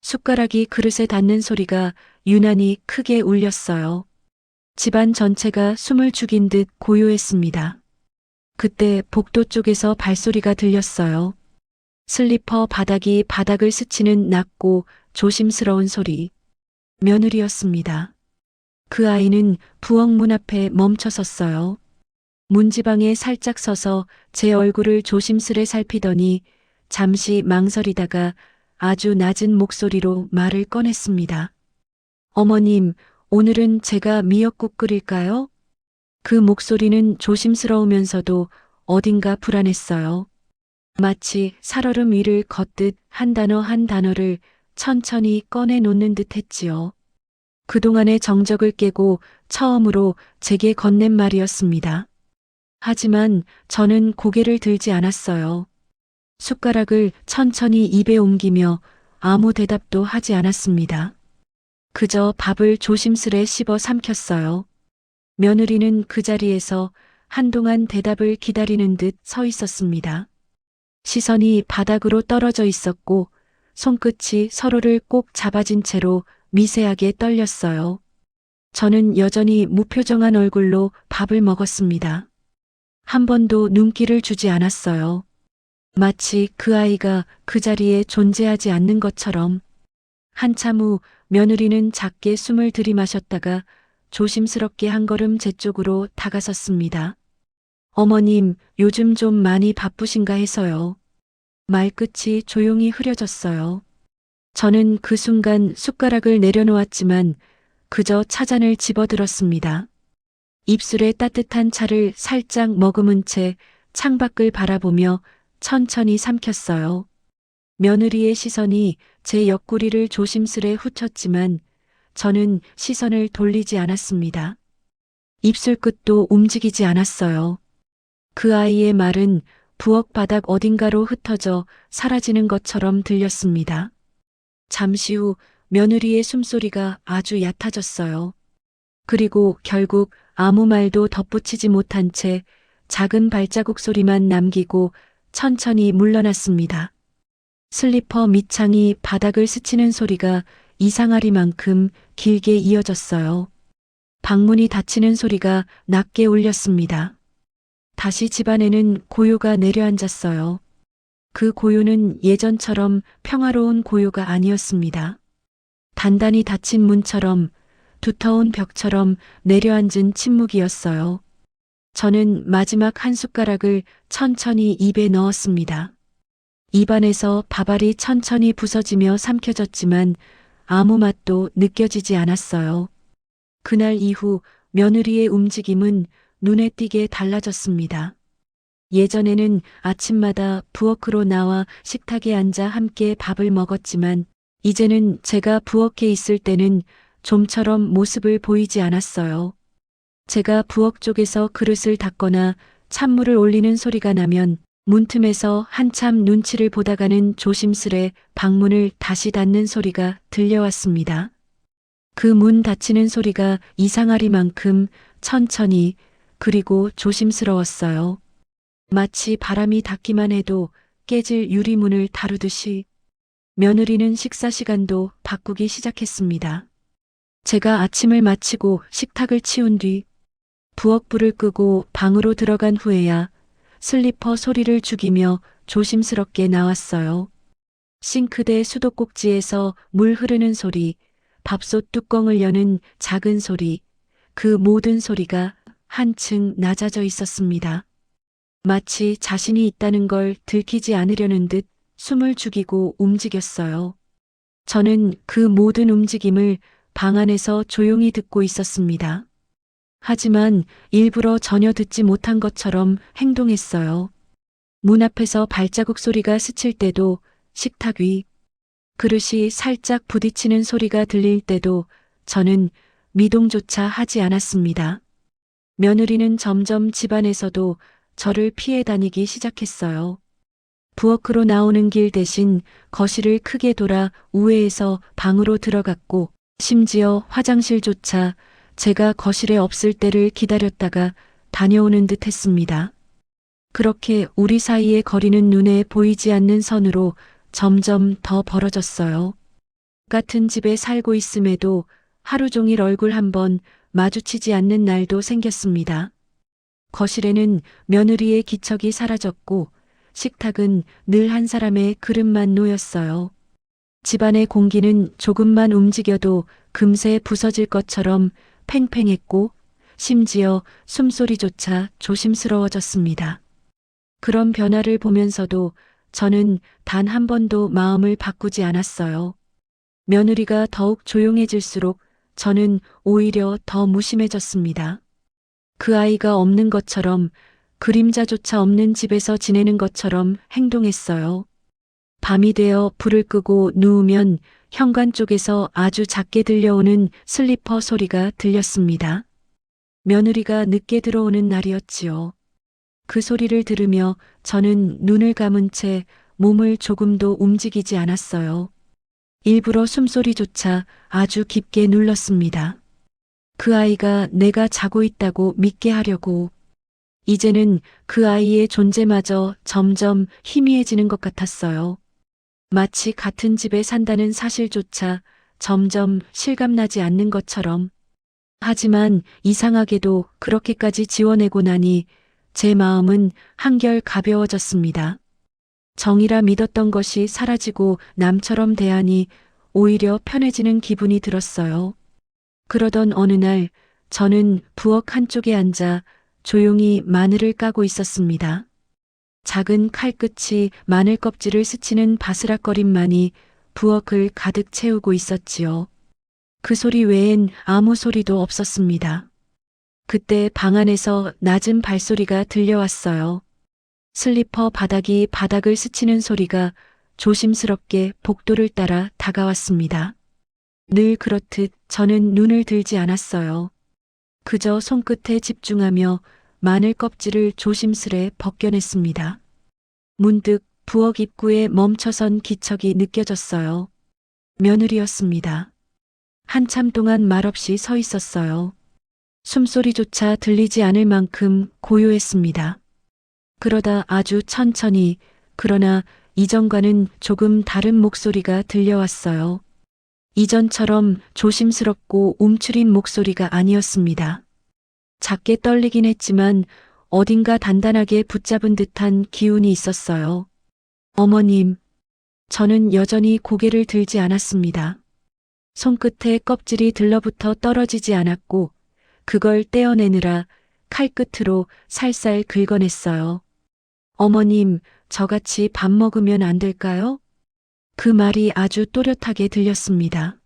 숟가락이 그릇에 닿는 소리가 유난히 크게 울렸어요. 집안 전체가 숨을 죽인 듯 고요했습니다. 그때 복도 쪽에서 발소리가 들렸어요. 슬리퍼 바닥이 바닥을 스치는 낮고 조심스러운 소리. 며느리였습니다. 그 아이는 부엌 문 앞에 멈춰 섰어요. 문지방에 살짝 서서 제 얼굴을 조심스레 살피더니 잠시 망설이다가 아주 낮은 목소리로 말을 꺼냈습니다. 어머님, 오늘은 제가 미역국 끓일까요? 그 목소리는 조심스러우면서도 어딘가 불안했어요. 마치 살얼음 위를 걷듯 한 단어 한 단어를 천천히 꺼내 놓는 듯 했지요. 그동안의 정적을 깨고 처음으로 제게 건넨 말이었습니다. 하지만 저는 고개를 들지 않았어요. 숟가락을 천천히 입에 옮기며 아무 대답도 하지 않았습니다. 그저 밥을 조심스레 씹어 삼켰어요. 며느리는 그 자리에서 한동안 대답을 기다리는 듯 서 있었습니다. 시선이 바닥으로 떨어져 있었고 손끝이 서로를 꼭 잡아진 채로 미세하게 떨렸어요. 저는 여전히 무표정한 얼굴로 밥을 먹었습니다. 한 번도 눈길을 주지 않았어요. 마치 그 아이가 그 자리에 존재하지 않는 것처럼. 한참 후 며느리는 작게 숨을 들이마셨다가 조심스럽게 한 걸음 제 쪽으로 다가섰습니다. 어머님, 요즘 좀 많이 바쁘신가 해서요. 말끝이 조용히 흐려졌어요. 저는 그 순간 숟가락을 내려놓았지만 그저 차잔을 집어들었습니다. 입술에 따뜻한 차를 살짝 머금은 채 창밖을 바라보며 천천히 삼켰어요. 며느리의 시선이 제 옆구리를 조심스레 훑었지만 저는 시선을 돌리지 않았습니다. 입술 끝도 움직이지 않았어요. 그 아이의 말은 부엌 바닥 어딘가로 흩어져 사라지는 것처럼 들렸습니다. 잠시 후 며느리의 숨소리가 아주 얕아졌어요. 그리고 결국 아무 말도 덧붙이지 못한 채 작은 발자국 소리만 남기고 천천히 물러났습니다. 슬리퍼 밑창이 바닥을 스치는 소리가 이상하리만큼 길게 이어졌어요. 방문이 닫히는 소리가 낮게 울렸습니다. 다시 집안에는 고요가 내려앉았어요. 그 고요는 예전처럼 평화로운 고요가 아니었습니다. 단단히 닫힌 문처럼 두터운 벽처럼 내려앉은 침묵이었어요. 저는 마지막 한 숟가락을 천천히 입에 넣었습니다. 입안에서 밥알이 천천히 부서지며 삼켜졌지만 아무 맛도 느껴지지 않았어요. 그날 이후 며느리의 움직임은 눈에 띄게 달라졌습니다. 예전에는 아침마다 부엌으로 나와 식탁에 앉아 함께 밥을 먹었지만 이제는 제가 부엌에 있을 때는 좀처럼 모습을 보이지 않았어요. 제가 부엌 쪽에서 그릇을 닦거나 찬물을 올리는 소리가 나면 문틈에서 한참 눈치를 보다가는 조심스레 방문을 다시 닫는 소리가 들려왔습니다. 그 문 닫히는 소리가 이상하리만큼 천천히 그리고 조심스러웠어요. 마치 바람이 닿기만 해도 깨질 유리문을 다루듯이. 며느리는 식사 시간도 바꾸기 시작했습니다. 제가 아침을 마치고 식탁을 치운 뒤 부엌 불을 끄고 방으로 들어간 후에야 슬리퍼 소리를 죽이며 조심스럽게 나왔어요. 싱크대 수도꼭지에서 물 흐르는 소리, 밥솥 뚜껑을 여는 작은 소리, 그 모든 소리가 한층 낮아져 있었습니다. 마치 자신이 있다는 걸 들키지 않으려는 듯 숨을 죽이고 움직였어요. 저는 그 모든 움직임을 방 안에서 조용히 듣고 있었습니다. 하지만 일부러 전혀 듣지 못한 것처럼 행동했어요. 문 앞에서 발자국 소리가 스칠 때도, 식탁 위 그릇이 살짝 부딪히는 소리가 들릴 때도 저는 미동조차 하지 않았습니다. 며느리는 점점 집안에서도 저를 피해 다니기 시작했어요. 부엌으로 나오는 길 대신 거실을 크게 돌아 우회해서 방으로 들어갔고 심지어 화장실조차 제가 거실에 없을 때를 기다렸다가 다녀오는 듯 했습니다. 그렇게 우리 사이의 거리는 눈에 보이지 않는 선으로 점점 더 벌어졌어요. 같은 집에 살고 있음에도 하루 종일 얼굴 한번 마주치지 않는 날도 생겼습니다. 거실에는 며느리의 기척이 사라졌고 식탁은 늘 한 사람의 그릇만 놓였어요. 집안의 공기는 조금만 움직여도 금세 부서질 것처럼 팽팽했고 심지어 숨소리조차 조심스러워졌습니다. 그런 변화를 보면서도 저는 단 한 번도 마음을 바꾸지 않았어요. 며느리가 더욱 조용해질수록 저는 오히려 더 무심해졌습니다. 그 아이가 없는 것처럼, 그림자조차 없는 집에서 지내는 것처럼 행동했어요. 밤이 되어 불을 끄고 누우면 현관 쪽에서 아주 작게 들려오는 슬리퍼 소리가 들렸습니다. 며느리가 늦게 들어오는 날이었지요. 그 소리를 들으며 저는 눈을 감은 채 몸을 조금도 움직이지 않았어요. 일부러 숨소리조차 아주 깊게 눌렀습니다. 그 아이가 내가 자고 있다고 믿게 하려고. 이제는 그 아이의 존재마저 점점 희미해지는 것 같았어요. 마치 같은 집에 산다는 사실조차 점점 실감나지 않는 것처럼. 하지만 이상하게도 그렇게까지 지워내고 나니 제 마음은 한결 가벼워졌습니다. 정이라 믿었던 것이 사라지고 남처럼 대하니 오히려 편해지는 기분이 들었어요. 그러던 어느 날 저는 부엌 한쪽에 앉아 조용히 마늘을 까고 있었습니다. 작은 칼끝이 마늘 껍질을 스치는 바스락거림만이 부엌을 가득 채우고 있었지요. 그 소리 외엔 아무 소리도 없었습니다. 그때 방 안에서 낮은 발소리가 들려왔어요. 슬리퍼 바닥이 바닥을 스치는 소리가 조심스럽게 복도를 따라 다가왔습니다. 늘 그렇듯 저는 눈을 들지 않았어요. 그저 손끝에 집중하며 마늘 껍질을 조심스레 벗겨냈습니다. 문득 부엌 입구에 멈춰선 기척이 느껴졌어요. 며느리였습니다. 한참 동안 말없이 서 있었어요. 숨소리조차 들리지 않을 만큼 고요했습니다. 그러다 아주 천천히, 그러나 이전과는 조금 다른 목소리가 들려왔어요. 이전처럼 조심스럽고 움츠린 목소리가 아니었습니다. 작게 떨리긴 했지만 어딘가 단단하게 붙잡은 듯한 기운이 있었어요. 어머님, 저는 여전히 고개를 들지 않았습니다. 손끝에 껍질이 들러붙어 떨어지지 않았고 그걸 떼어내느라 칼끝으로 살살 긁어냈어요. 어머님, 저같이 밥 먹으면 안 될까요? 그 말이 아주 또렷하게 들렸습니다.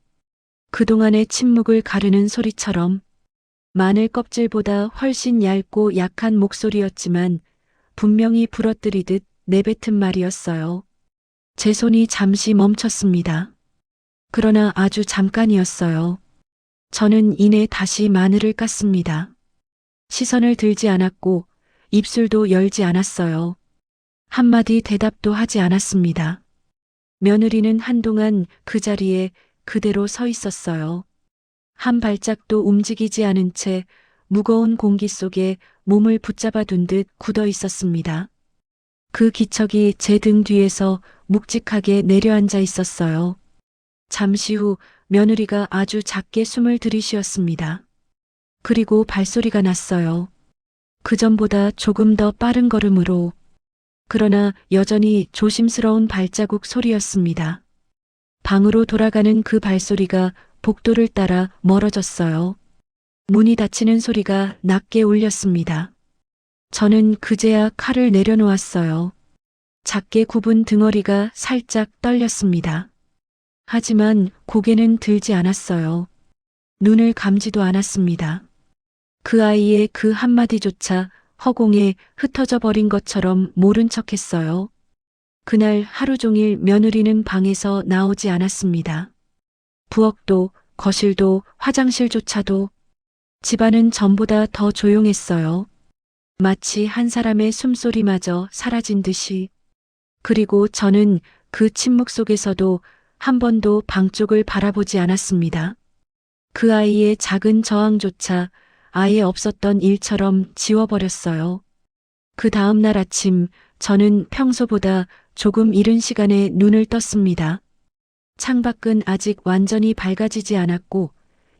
그동안의 침묵을 가르는 소리처럼. 마늘 껍질보다 훨씬 얇고 약한 목소리였지만 분명히 부러뜨리듯 내뱉은 말이었어요. 제 손이 잠시 멈췄습니다. 그러나 아주 잠깐이었어요. 저는 이내 다시 마늘을 깠습니다. 시선을 들지 않았고 입술도 열지 않았어요. 한마디 대답도 하지 않았습니다. 며느리는 한동안 그 자리에 그대로 서 있었어요. 한 발짝도 움직이지 않은 채 무거운 공기 속에 몸을 붙잡아 둔 듯 굳어 있었습니다. 그 기척이 제 등 뒤에서 묵직하게 내려앉아 있었어요. 잠시 후 며느리가 아주 작게 숨을 들이쉬었습니다. 그리고 발소리가 났어요. 그전보다 조금 더 빠른 걸음으로. 그러나 여전히 조심스러운 발자국 소리였습니다. 방으로 돌아가는 그 발소리가 복도를 따라 멀어졌어요. 문이 닫히는 소리가 낮게 울렸습니다. 저는 그제야 칼을 내려놓았어요. 작게 굽은 등허리가 살짝 떨렸습니다. 하지만 고개는 들지 않았어요. 눈을 감지도 않았습니다. 그 아이의 그 한마디조차 허공에 흩어져 버린 것처럼 모른 척했어요. 그날 하루 종일 며느리는 방에서 나오지 않았습니다. 부엌도, 거실도, 화장실조차도. 집안은 전보다 더 조용했어요. 마치 한 사람의 숨소리마저 사라진 듯이. 그리고 저는 그 침묵 속에서도 한 번도 방 쪽을 바라보지 않았습니다. 그 아이의 작은 저항조차 아예 없었던 일처럼 지워버렸어요. 그 다음 날 아침 저는 평소보다 조금 이른 시간에 눈을 떴습니다. 창밖은 아직 완전히 밝아지지 않았고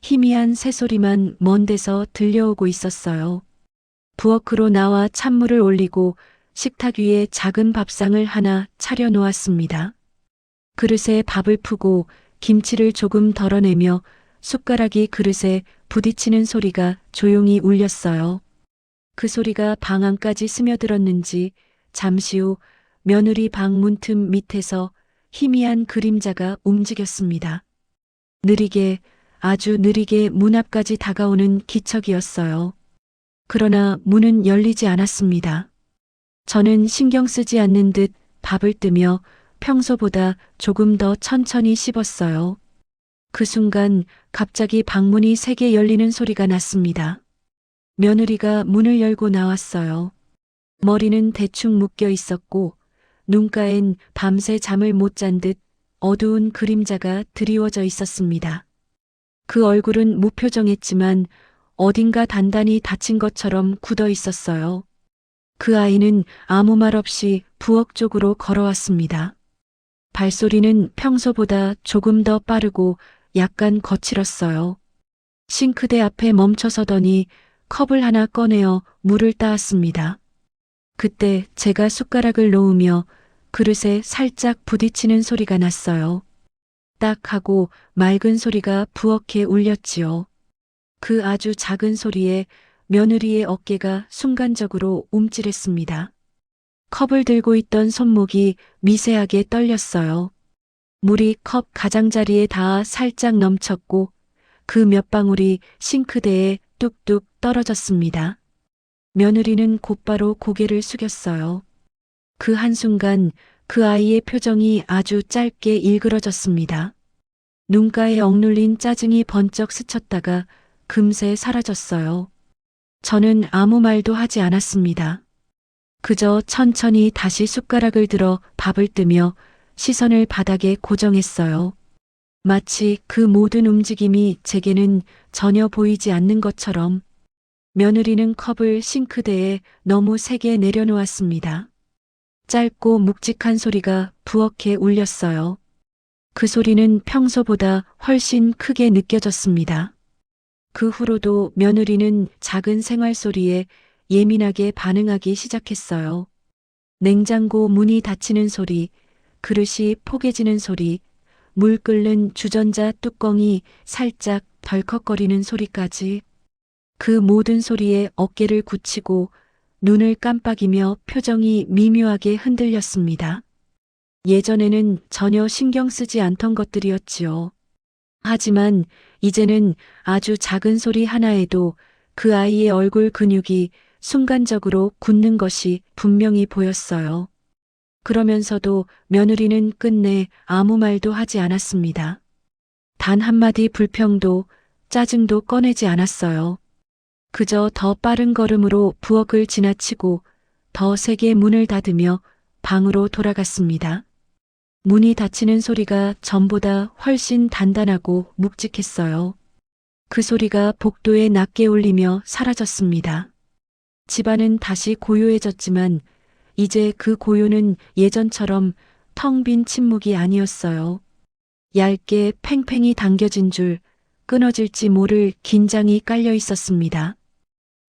희미한 새소리만 먼 데서 들려오고 있었어요. 부엌으로 나와 찬물을 올리고 식탁 위에 작은 밥상을 하나 차려 놓았습니다. 그릇에 밥을 푸고 김치를 조금 덜어내며 숟가락이 그릇에 부딪히는 소리가 조용히 울렸어요. 그 소리가 방 안까지 스며들었는지 잠시 후 며느리 방 문틈 밑에서 희미한 그림자가 움직였습니다. 느리게, 아주 느리게 문 앞까지 다가오는 기척이었어요. 그러나 문은 열리지 않았습니다. 저는 신경 쓰지 않는 듯 밥을 뜨며 평소보다 조금 더 천천히 씹었어요. 그 순간 갑자기 방문이 세게 열리는 소리가 났습니다. 며느리가 문을 열고 나왔어요. 머리는 대충 묶여 있었고 눈가엔 밤새 잠을 못 잔 듯 어두운 그림자가 드리워져 있었습니다. 그 얼굴은 무표정했지만 어딘가 단단히 다친 것처럼 굳어 있었어요. 그 아이는 아무 말 없이 부엌 쪽으로 걸어왔습니다. 발소리는 평소보다 조금 더 빠르고 약간 거칠었어요. 싱크대 앞에 멈춰서더니 컵을 하나 꺼내어 물을 따았습니다. 그때 제가 숟가락을 놓으며 그릇에 살짝 부딪히는 소리가 났어요. 딱 하고 맑은 소리가 부엌에 울렸지요. 그 아주 작은 소리에 며느리의 어깨가 순간적으로 움찔했습니다. 컵을 들고 있던 손목이 미세하게 떨렸어요. 물이 컵 가장자리에 닿아 살짝 넘쳤고 그 몇 방울이 싱크대에 뚝뚝 떨어졌습니다. 며느리는 곧바로 고개를 숙였어요. 그 한순간 그 아이의 표정이 아주 짧게 일그러졌습니다. 눈가에 억눌린 짜증이 번쩍 스쳤다가 금세 사라졌어요. 저는 아무 말도 하지 않았습니다. 그저 천천히 다시 숟가락을 들어 밥을 뜨며 시선을 바닥에 고정했어요. 마치 그 모든 움직임이 제게는 전혀 보이지 않는 것처럼. 며느리는 컵을 싱크대에 너무 세게 내려놓았습니다. 짧고 묵직한 소리가 부엌에 울렸어요. 그 소리는 평소보다 훨씬 크게 느껴졌습니다. 그 후로도 며느리는 작은 생활 소리에 예민하게 반응하기 시작했어요. 냉장고 문이 닫히는 소리, 그릇이 포개지는 소리, 물 끓는 주전자 뚜껑이 살짝 덜컥거리는 소리까지. 그 모든 소리에 어깨를 굳히고 눈을 깜빡이며 표정이 미묘하게 흔들렸습니다. 예전에는 전혀 신경 쓰지 않던 것들이었지요. 하지만 이제는 아주 작은 소리 하나에도 그 아이의 얼굴 근육이 순간적으로 굳는 것이 분명히 보였어요. 그러면서도 며느리는 끝내 아무 말도 하지 않았습니다. 단 한마디 불평도 짜증도 꺼내지 않았어요. 그저 더 빠른 걸음으로 부엌을 지나치고 더 세게 문을 닫으며 방으로 돌아갔습니다. 문이 닫히는 소리가 전보다 훨씬 단단하고 묵직했어요. 그 소리가 복도에 낮게 울리며 사라졌습니다. 집안은 다시 고요해졌지만 이제 그 고요는 예전처럼 텅 빈 침묵이 아니었어요. 얇게 팽팽히 당겨진 줄, 끊어질지 모를 긴장이 깔려 있었습니다.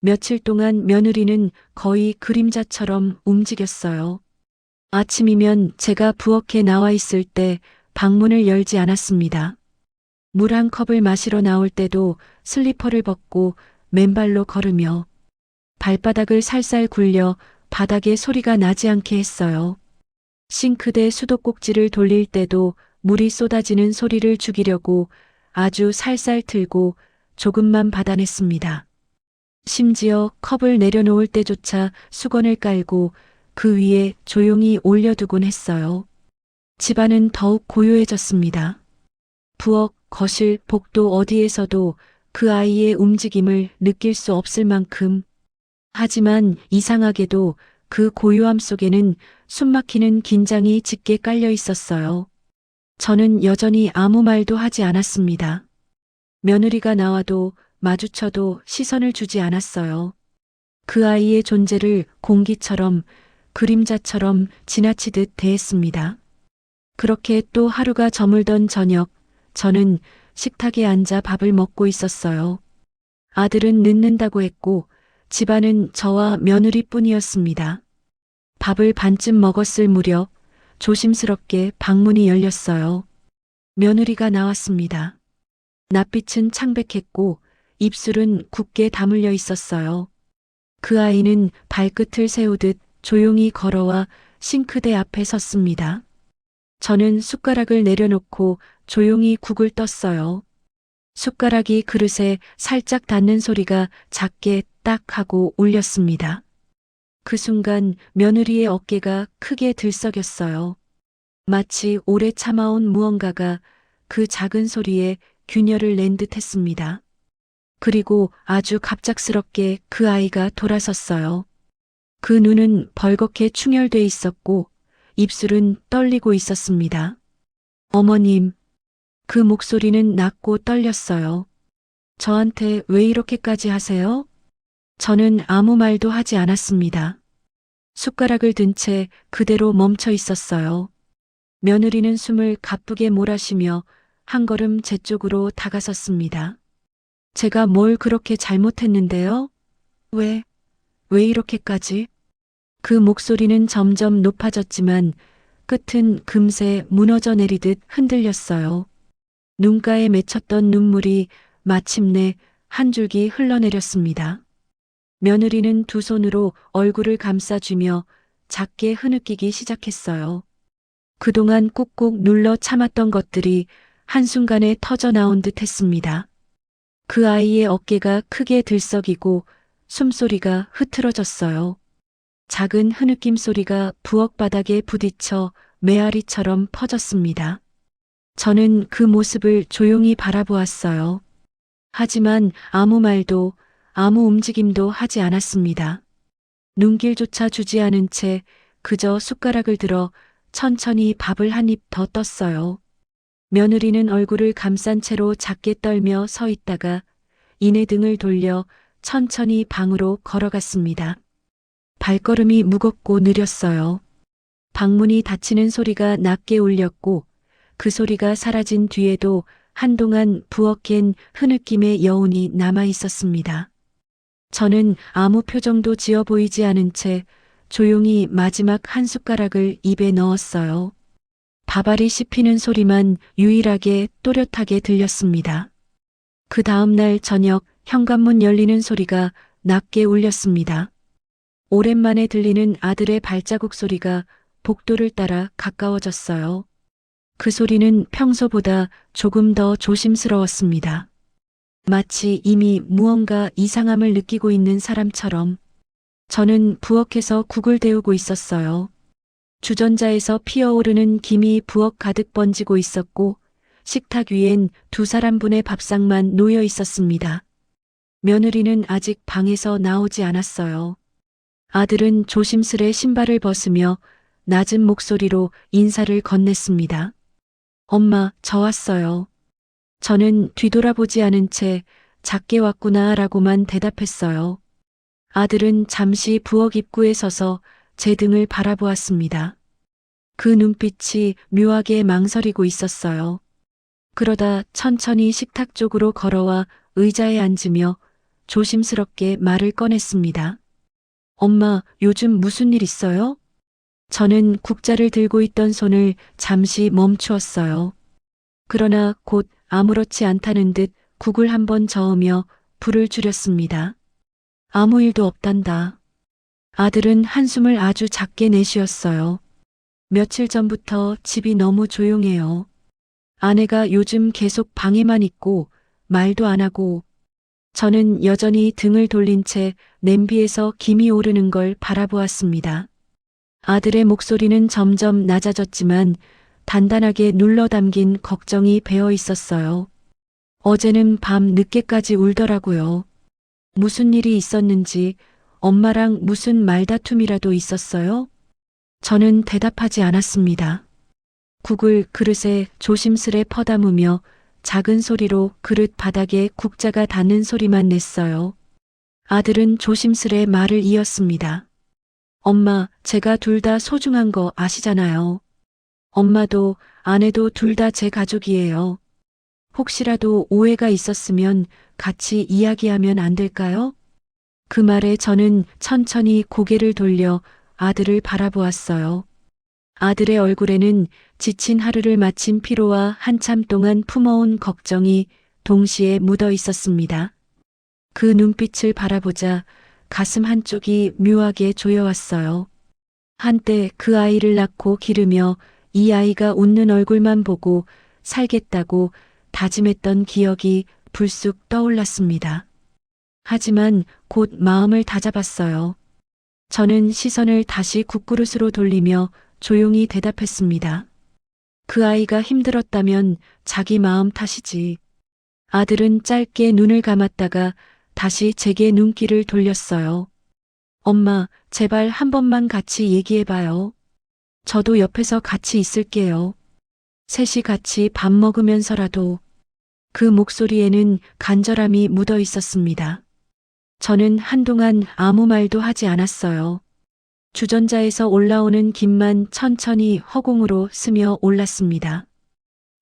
며칠 동안 며느리는 거의 그림자처럼 움직였어요. 아침이면 제가 부엌에 나와 있을 때 방문을 열지 않았습니다. 물 한 컵을 마시러 나올 때도 슬리퍼를 벗고 맨발로 걸으며 발바닥을 살살 굴려 바닥에 소리가 나지 않게 했어요. 싱크대 수도꼭지를 돌릴 때도 물이 쏟아지는 소리를 죽이려고 아주 살살 틀고 조금만 받아냈습니다. 심지어 컵을 내려놓을 때조차 수건을 깔고 그 위에 조용히 올려두곤 했어요. 집안은 더욱 고요해졌습니다. 부엌, 거실, 복도 어디에서도 그 아이의 움직임을 느낄 수 없을 만큼. 하지만 이상하게도 그 고요함 속에는 숨막히는 긴장이 짙게 깔려 있었어요. 저는 여전히 아무 말도 하지 않았습니다. 며느리가 나와도 마주쳐도 시선을 주지 않았어요. 그 아이의 존재를 공기처럼 그림자처럼 지나치듯 대했습니다. 그렇게 또 하루가 저물던 저녁, 저는 식탁에 앉아 밥을 먹고 있었어요. 아들은 늦는다고 했고 집안은 저와 며느리뿐이었습니다. 밥을 반쯤 먹었을 무렵 조심스럽게 방문이 열렸어요. 며느리가 나왔습니다. 낯빛은 창백했고 입술은 굳게 다물려 있었어요. 그 아이는 발끝을 세우듯 조용히 걸어와 싱크대 앞에 섰습니다. 저는 숟가락을 내려놓고 조용히 국을 떴어요. 숟가락이 그릇에 살짝 닿는 소리가 작게 딱 하고 울렸습니다. 그 순간 며느리의 어깨가 크게 들썩였어요. 마치 오래 참아온 무언가가 그 작은 소리에 균열을 낸 듯 했습니다. 그리고 아주 갑작스럽게 그 아이가 돌아섰어요. 그 눈은 벌겋게 충혈돼 있었고 입술은 떨리고 있었습니다. 어머님, 그 목소리는 낮고 떨렸어요. 저한테 왜 이렇게까지 하세요? 저는 아무 말도 하지 않았습니다. 숟가락을 든 채 그대로 멈춰 있었어요. 며느리는 숨을 가쁘게 몰아쉬며 한 걸음 제 쪽으로 다가섰습니다. 제가 뭘 그렇게 잘못했는데요? 왜 이렇게까지? 그 목소리는 점점 높아졌지만 끝은 금세 무너져 내리듯 흔들렸어요. 눈가에 맺혔던 눈물이 마침내 한 줄기 흘러내렸습니다. 며느리는 두 손으로 얼굴을 감싸주며 작게 흐느끼기 시작했어요. 그동안 꾹꾹 눌러 참았던 것들이 한순간에 터져 나온 듯 했습니다. 그 아이의 어깨가 크게 들썩이고 숨소리가 흐트러졌어요. 작은 흐느낌 소리가 부엌 바닥에 부딪혀 메아리처럼 퍼졌습니다. 저는 그 모습을 조용히 바라보았어요. 하지만 아무 말도 아무 움직임도 하지 않았습니다. 눈길조차 주지 않은 채 그저 숟가락을 들어 천천히 밥을 한 입 더 떴어요. 며느리는 얼굴을 감싼 채로 작게 떨며 서 있다가 이내 등을 돌려 천천히 방으로 걸어갔습니다. 발걸음이 무겁고 느렸어요. 방문이 닫히는 소리가 낮게 울렸고 그 소리가 사라진 뒤에도 한동안 부엌엔 흐느낌의 여운이 남아 있었습니다. 저는 아무 표정도 지어 보이지 않은 채 조용히 마지막 한 숟가락을 입에 넣었어요. 밥알이 씹히는 소리만 유일하게 또렷하게 들렸습니다. 그 다음 날 저녁 현관문 열리는 소리가 낮게 울렸습니다. 오랜만에 들리는 아들의 발자국 소리가 복도를 따라 가까워졌어요. 그 소리는 평소보다 조금 더 조심스러웠습니다. 마치 이미 무언가 이상함을 느끼고 있는 사람처럼. 저는 부엌에서 국을 데우고 있었어요. 주전자에서 피어오르는 김이 부엌 가득 번지고 있었고 식탁 위엔 두 사람분의 밥상만 놓여 있었습니다. 며느리는 아직 방에서 나오지 않았어요. 아들은 조심스레 신발을 벗으며 낮은 목소리로 인사를 건넸습니다. 엄마, 저 왔어요. 저는 뒤돌아보지 않은 채 작게 왔구나 라고만 대답했어요. 아들은 잠시 부엌 입구에 서서 제 등을 바라보았습니다. 그 눈빛이 묘하게 망설이고 있었어요. 그러다 천천히 식탁 쪽으로 걸어와 의자에 앉으며 조심스럽게 말을 꺼냈습니다. 엄마, 요즘 무슨 일 있어요? 저는 국자를 들고 있던 손을 잠시 멈추었어요. 그러나 곧 아무렇지 않다는 듯 국을 한번 저으며 불을 줄였습니다. 아무 일도 없단다. 아들은 한숨을 아주 작게 내쉬었어요. 며칠 전부터 집이 너무 조용해요. 아내가 요즘 계속 방에만 있고 말도 안 하고. 저는 여전히 등을 돌린 채 냄비에서 김이 오르는 걸 바라보았습니다. 아들의 목소리는 점점 낮아졌지만 단단하게 눌러 담긴 걱정이 배어 있었어요. 어제는 밤 늦게까지 울더라고요. 무슨 일이 있었는지, 엄마랑 무슨 말다툼이라도 있었어요? 저는 대답하지 않았습니다. 국을 그릇에 조심스레 퍼담으며 작은 소리로 그릇 바닥에 국자가 닿는 소리만 냈어요. 아들은 조심스레 말을 이었습니다. 엄마, 제가 둘 다 소중한 거 아시잖아요. 엄마도 아내도 둘 다 제 가족이에요. 혹시라도 오해가 있었으면 같이 이야기하면 안 될까요? 그 말에 저는 천천히 고개를 돌려 아들을 바라보았어요. 아들의 얼굴에는 지친 하루를 마친 피로와 한참 동안 품어온 걱정이 동시에 묻어 있었습니다. 그 눈빛을 바라보자 가슴 한쪽이 묘하게 조여왔어요. 한때 그 아이를 낳고 기르며 이 아이가 웃는 얼굴만 보고 살겠다고 다짐했던 기억이 불쑥 떠올랐습니다. 하지만 곧 마음을 다잡았어요. 저는 시선을 다시 국그릇으로 돌리며 조용히 대답했습니다. 그 아이가 힘들었다면 자기 마음 탓이지. 아들은 짧게 눈을 감았다가 다시 제게 눈길을 돌렸어요. 엄마, 제발 한 번만 같이 얘기해봐요. 저도 옆에서 같이 있을게요. 셋이 같이 밥 먹으면서라도. 그 목소리에는 간절함이 묻어 있었습니다. 저는 한동안 아무 말도 하지 않았어요. 주전자에서 올라오는 김만 천천히 허공으로 스며 올랐습니다.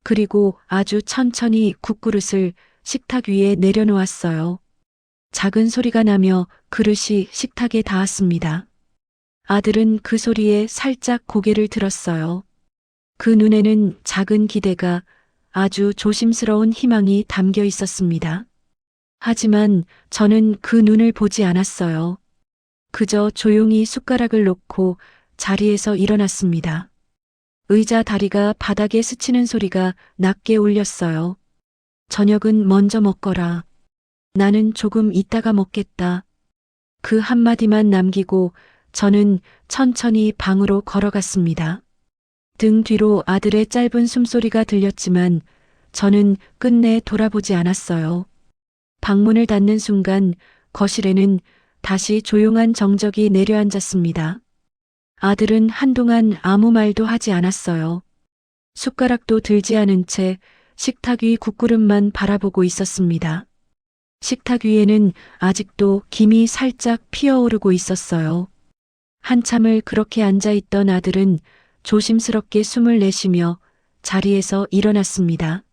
그리고 아주 천천히 국그릇을 식탁 위에 내려놓았어요. 작은 소리가 나며 그릇이 식탁에 닿았습니다. 아들은 그 소리에 살짝 고개를 들었어요. 그 눈에는 작은 기대가, 아주 조심스러운 희망이 담겨 있었습니다. 하지만 저는 그 눈을 보지 않았어요. 그저 조용히 숟가락을 놓고 자리에서 일어났습니다. 의자 다리가 바닥에 스치는 소리가 낮게 울렸어요. 저녁은 먼저 먹거라. 나는 조금 이따가 먹겠다. 그 한마디만 남기고 저는 천천히 방으로 걸어갔습니다. 등 뒤로 아들의 짧은 숨소리가 들렸지만 저는 끝내 돌아보지 않았어요. 방문을 닫는 순간 거실에는 다시 조용한 정적이 내려앉았습니다. 아들은 한동안 아무 말도 하지 않았어요. 숟가락도 들지 않은 채 식탁 위 국그릇만 바라보고 있었습니다. 식탁 위에는 아직도 김이 살짝 피어오르고 있었어요. 한참을 그렇게 앉아있던 아들은 조심스럽게 숨을 내쉬며 자리에서 일어났습니다.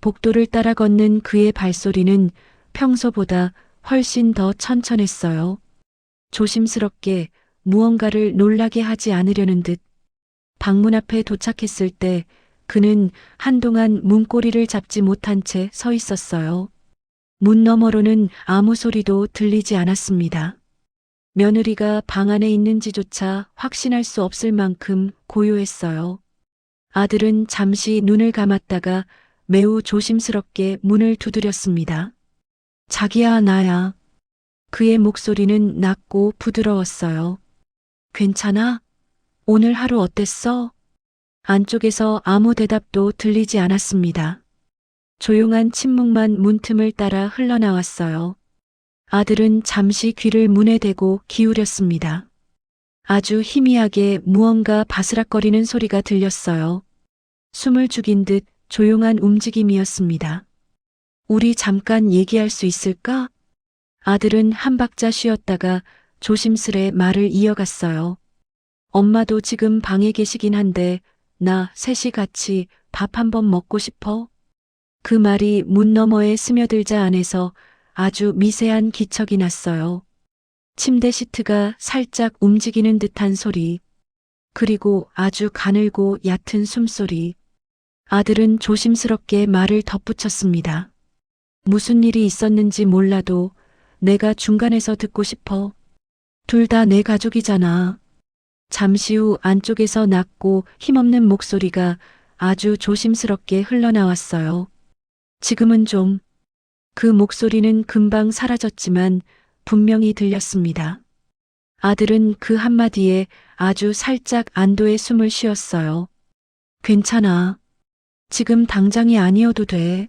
복도를 따라 걷는 그의 발소리는 평소보다 훨씬 더 천천했어요. 조심스럽게 무언가를 놀라게 하지 않으려는 듯. 방문 앞에 도착했을 때 그는 한동안 문고리를 잡지 못한 채 서 있었어요. 문 너머로는 아무 소리도 들리지 않았습니다. 며느리가 방 안에 있는지조차 확신할 수 없을 만큼 고요했어요. 아들은 잠시 눈을 감았다가 매우 조심스럽게 문을 두드렸습니다. 자기야, 나야. 그의 목소리는 낮고 부드러웠어요. 괜찮아? 오늘 하루 어땠어? 안쪽에서 아무 대답도 들리지 않았습니다. 조용한 침묵만 문틈을 따라 흘러나왔어요. 아들은 잠시 귀를 문에 대고 기울였습니다. 아주 희미하게 무언가 바스락거리는 소리가 들렸어요. 숨을 죽인 듯 조용한 움직임이었습니다. 우리 잠깐 얘기할 수 있을까? 아들은 한 박자 쉬었다가 조심스레 말을 이어갔어요. 엄마도 지금 방에 계시긴 한데 나 셋이 같이 밥 한 번 먹고 싶어. 그 말이 문 너머에 스며들자 안에서 아주 미세한 기척이 났어요. 침대 시트가 살짝 움직이는 듯한 소리, 그리고 아주 가늘고 얕은 숨소리. 아들은 조심스럽게 말을 덧붙였습니다. 무슨 일이 있었는지 몰라도 내가 중간에서 듣고 싶어. 둘 다 내 가족이잖아. 잠시 후 안쪽에서 낮고 힘없는 목소리가 아주 조심스럽게 흘러나왔어요. 지금은 좀. 그 목소리는 금방 사라졌지만 분명히 들렸습니다. 아들은 그 한마디에 아주 살짝 안도의 숨을 쉬었어요. 괜찮아. 지금 당장이 아니어도 돼.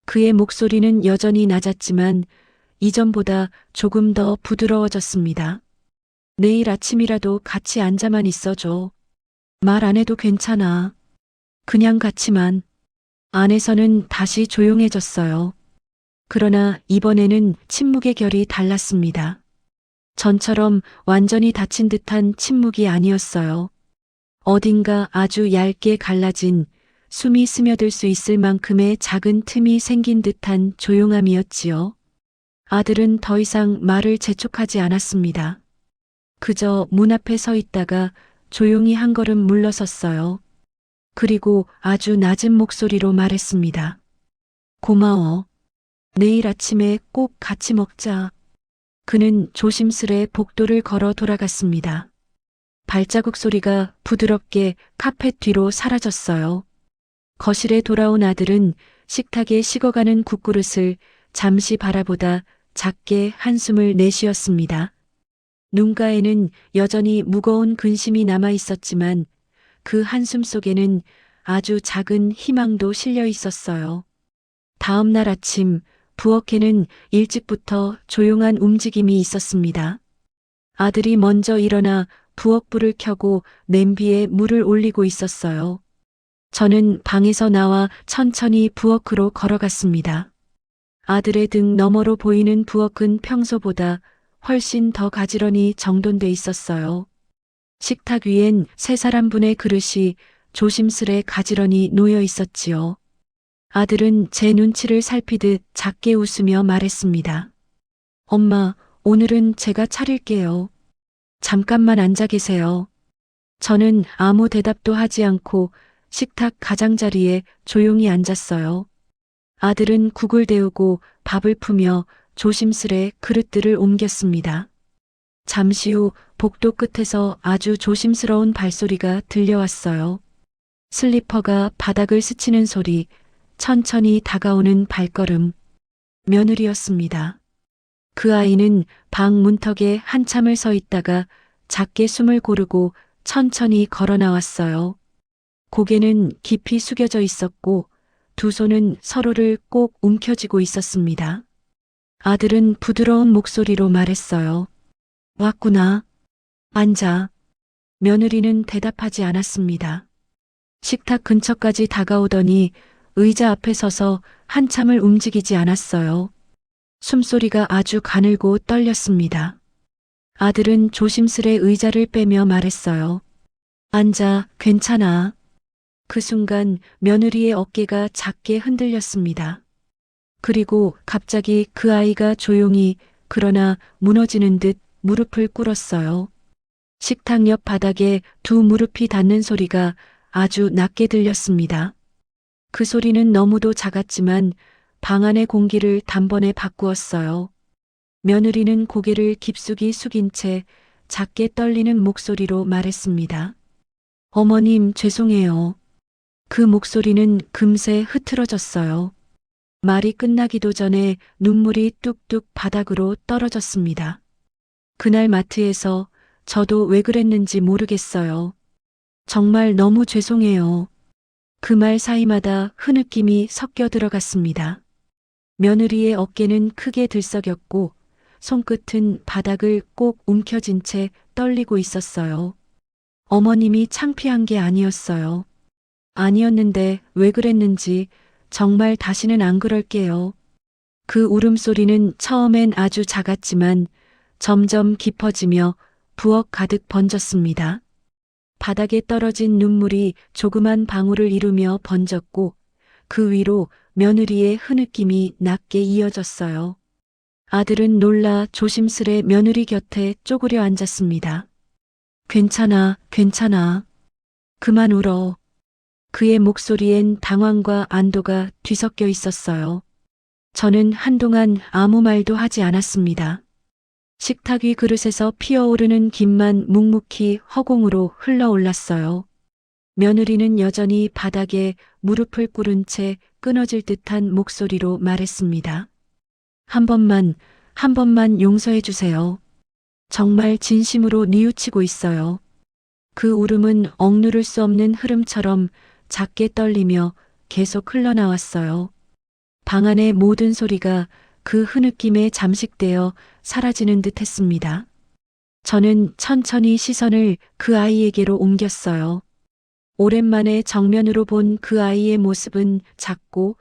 그의 목소리는 여전히 낮았지만 이전보다 조금 더 부드러워졌습니다. 내일 아침이라도 같이 앉아만 있어줘. 말 안 해도 괜찮아. 그냥 같이만. 안에서는 다시 조용해졌어요. 그러나 이번에는 침묵의 결이 달랐습니다. 전처럼 완전히 닫힌 듯한 침묵이 아니었어요. 어딘가 아주 얇게 갈라진, 숨이 스며들 수 있을 만큼의 작은 틈이 생긴 듯한 조용함이었지요. 아들은 더 이상 말을 재촉하지 않았습니다. 그저 문 앞에 서 있다가 조용히 한 걸음 물러섰어요. 그리고 아주 낮은 목소리로 말했습니다. 고마워. 내일 아침에 꼭 같이 먹자. 그는 조심스레 복도를 걸어 돌아갔습니다. 발자국 소리가 부드럽게 카펫 뒤로 사라졌어요. 거실에 돌아온 아들은 식탁에 식어가는 국그릇을 잠시 바라보다 작게 한숨을 내쉬었습니다. 눈가에는 여전히 무거운 근심이 남아 있었지만 그 한숨 속에는 아주 작은 희망도 실려 있었어요. 다음 날 아침 부엌에는 일찍부터 조용한 움직임이 있었습니다. 아들이 먼저 일어나 부엌불을 켜고 냄비에 물을 올리고 있었어요. 저는 방에서 나와 천천히 부엌으로 걸어갔습니다. 아들의 등 너머로 보이는 부엌은 평소보다 훨씬 더 가지런히 정돈돼 있었어요. 식탁 위엔 3사람분의 그릇이 조심스레 가지런히 놓여 있었지요. 아들은 제 눈치를 살피듯 작게 웃으며 말했습니다. 엄마, 오늘은 제가 차릴게요. 잠깐만 앉아 계세요. 저는 아무 대답도 하지 않고 식탁 가장자리에 조용히 앉았어요. 아들은 국을 데우고 밥을 푸며 조심스레 그릇들을 옮겼습니다. 잠시 후 복도 끝에서 아주 조심스러운 발소리가 들려왔어요. 슬리퍼가 바닥을 스치는 소리, 천천히 다가오는 발걸음, 며느리였습니다. 그 아이는 방 문턱에 한참을 서 있다가 작게 숨을 고르고 천천히 걸어 나왔어요. 고개는 깊이 숙여져 있었고 두 손은 서로를 꼭 움켜쥐고 있었습니다. 아들은 부드러운 목소리로 말했어요. 왔구나. 앉아. 며느리는 대답하지 않았습니다. 식탁 근처까지 다가오더니 의자 앞에 서서 한참을 움직이지 않았어요. 숨소리가 아주 가늘고 떨렸습니다. 아들은 조심스레 의자를 빼며 말했어요. 앉아, 괜찮아. 그 순간 며느리의 어깨가 작게 흔들렸습니다. 그리고 갑자기 그 아이가 조용히 그러나 무너지는 듯 무릎을 꿇었어요. 식탁 옆 바닥에 두 무릎이 닿는 소리가 아주 낮게 들렸습니다. 그 소리는 너무도 작았지만 방 안의 공기를 단번에 바꾸었어요. 며느리는 고개를 깊숙이 숙인 채 작게 떨리는 목소리로 말했습니다. 어머님, 죄송해요. 그 목소리는 금세 흐트러졌어요. 말이 끝나기도 전에 눈물이 뚝뚝 바닥으로 떨어졌습니다. 그날 마트에서 저도 왜 그랬는지 모르겠어요. 정말 너무 죄송해요. 그 말 사이마다 흐느낌이 섞여 들어갔습니다. 며느리의 어깨는 크게 들썩였고 손끝은 바닥을 꼭 움켜쥔 채 떨리고 있었어요. 어머님이 창피한 게 아니었어요. 아니었는데 왜 그랬는지 정말 다시는 안 그럴게요. 그 울음소리는 처음엔 아주 작았지만 점점 깊어지며 부엌 가득 번졌습니다. 바닥에 떨어진 눈물이 조그만 방울을 이루며 번졌고 그 위로 며느리의 흐느낌이 낮게 이어졌어요. 아들은 놀라 조심스레 며느리 곁에 쪼그려 앉았습니다. 괜찮아, 괜찮아. 그만 울어. 그의 목소리엔 당황과 안도가 뒤섞여 있었어요. 저는 한동안 아무 말도 하지 않았습니다. 식탁 위 그릇에서 피어오르는 김만 묵묵히 허공으로 흘러올랐어요. 며느리는 여전히 바닥에 무릎을 꿇은 채 끊어질 듯한 목소리로 말했습니다. 한 번만 용서해 주세요. 정말 진심으로 뉘우치고 있어요. 그 울음은 억누를 수 없는 흐름처럼 작게 떨리며 계속 흘러나왔어요. 방 안의 모든 소리가 그 흐느낌에 잠식되어 사라지는 듯 했습니다. 저는 천천히 시선을 그 아이에게로 옮겼어요. 오랜만에 정면으로 본 그 아이의 모습은 작고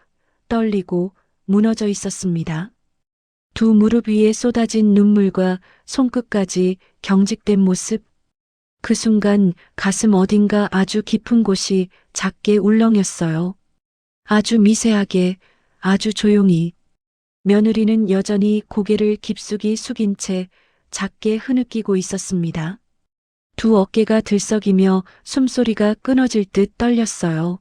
떨리고 무너져 있었습니다. 두 무릎 위에 쏟아진 눈물과 손끝까지 경직된 모습. 그 순간 가슴 어딘가 아주 깊은 곳이 작게 울렁였어요. 아주 미세하게, 아주 조용히. 며느리는 여전히 고개를 깊숙이 숙인 채 작게 흐느끼고 있었습니다. 두 어깨가 들썩이며 숨소리가 끊어질 듯 떨렸어요.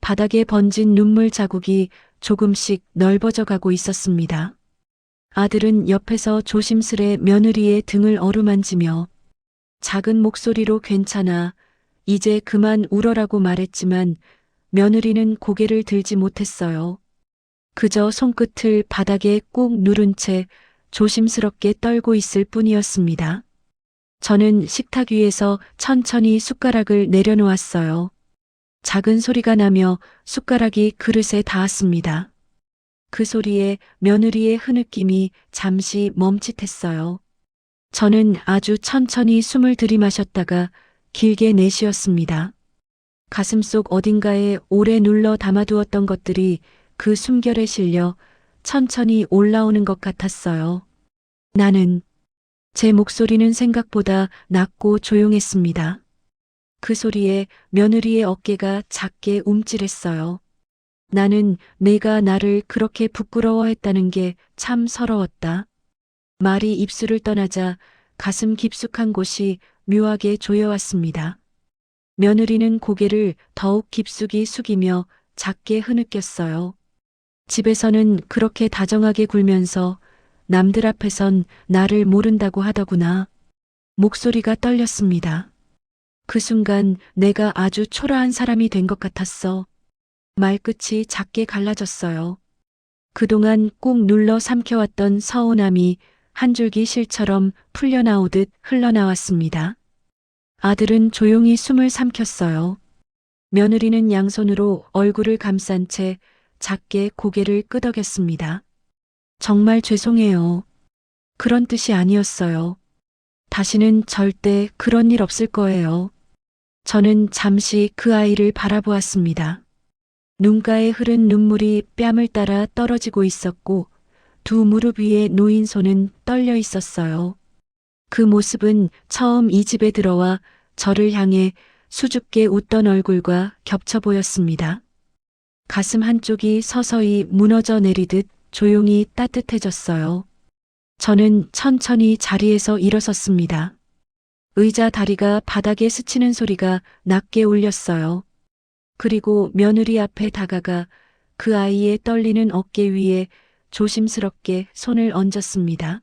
바닥에 번진 눈물 자국이 조금씩 넓어져 가고 있었습니다. 아들은 옆에서 조심스레 며느리의 등을 어루만지며 작은 목소리로 괜찮아, 이제 그만 울어라고 말했지만 며느리는 고개를 들지 못했어요. 그저 손끝을 바닥에 꾹 누른 채 조심스럽게 떨고 있을 뿐이었습니다. 저는 식탁 위에서 천천히 숟가락을 내려놓았어요. 작은 소리가 나며 숟가락이 그릇에 닿았습니다. 그 소리에 며느리의 흐느낌이 잠시 멈칫했어요. 저는 아주 천천히 숨을 들이마셨다가 길게 내쉬었습니다. 가슴속 어딘가에 오래 눌러 담아두었던 것들이 그 숨결에 실려 천천히 올라오는 것 같았어요. 나는, 제 목소리는 생각보다 낮고 조용했습니다. 그 소리에 며느리의 어깨가 작게 움찔했어요. 나는 내가 나를 그렇게 부끄러워했다는 게 참 서러웠다. 말이 입술을 떠나자 가슴 깊숙한 곳이 묘하게 조여왔습니다. 며느리는 고개를 더욱 깊숙이 숙이며 작게 흐느꼈어요. 집에서는 그렇게 다정하게 굴면서 남들 앞에선 나를 모른다고 하더구나. 목소리가 떨렸습니다. 그 순간 내가 아주 초라한 사람이 된 것 같았어. 말끝이 작게 갈라졌어요. 그동안 꾹 눌러 삼켜왔던 서운함이 한 줄기 실처럼 풀려나오듯 흘러나왔습니다. 아들은 조용히 숨을 삼켰어요. 며느리는 양손으로 얼굴을 감싼 채 작게 고개를 끄덕였습니다. 정말 죄송해요. 그런 뜻이 아니었어요. 다시는 절대 그런 일 없을 거예요. 저는 잠시 그 아이를 바라보았습니다. 눈가에 흐른 눈물이 뺨을 따라 떨어지고 있었고 두 무릎 위에 놓인 손은 떨려 있었어요. 그 모습은 처음 이 집에 들어와 저를 향해 수줍게 웃던 얼굴과 겹쳐 보였습니다. 가슴 한쪽이 서서히 무너져 내리듯 조용히 따뜻해졌어요. 저는 천천히 자리에서 일어섰습니다. 의자 다리가 바닥에 스치는 소리가 낮게 울렸어요. 그리고 며느리 앞에 다가가 그 아이의 떨리는 어깨 위에 조심스럽게 손을 얹었습니다.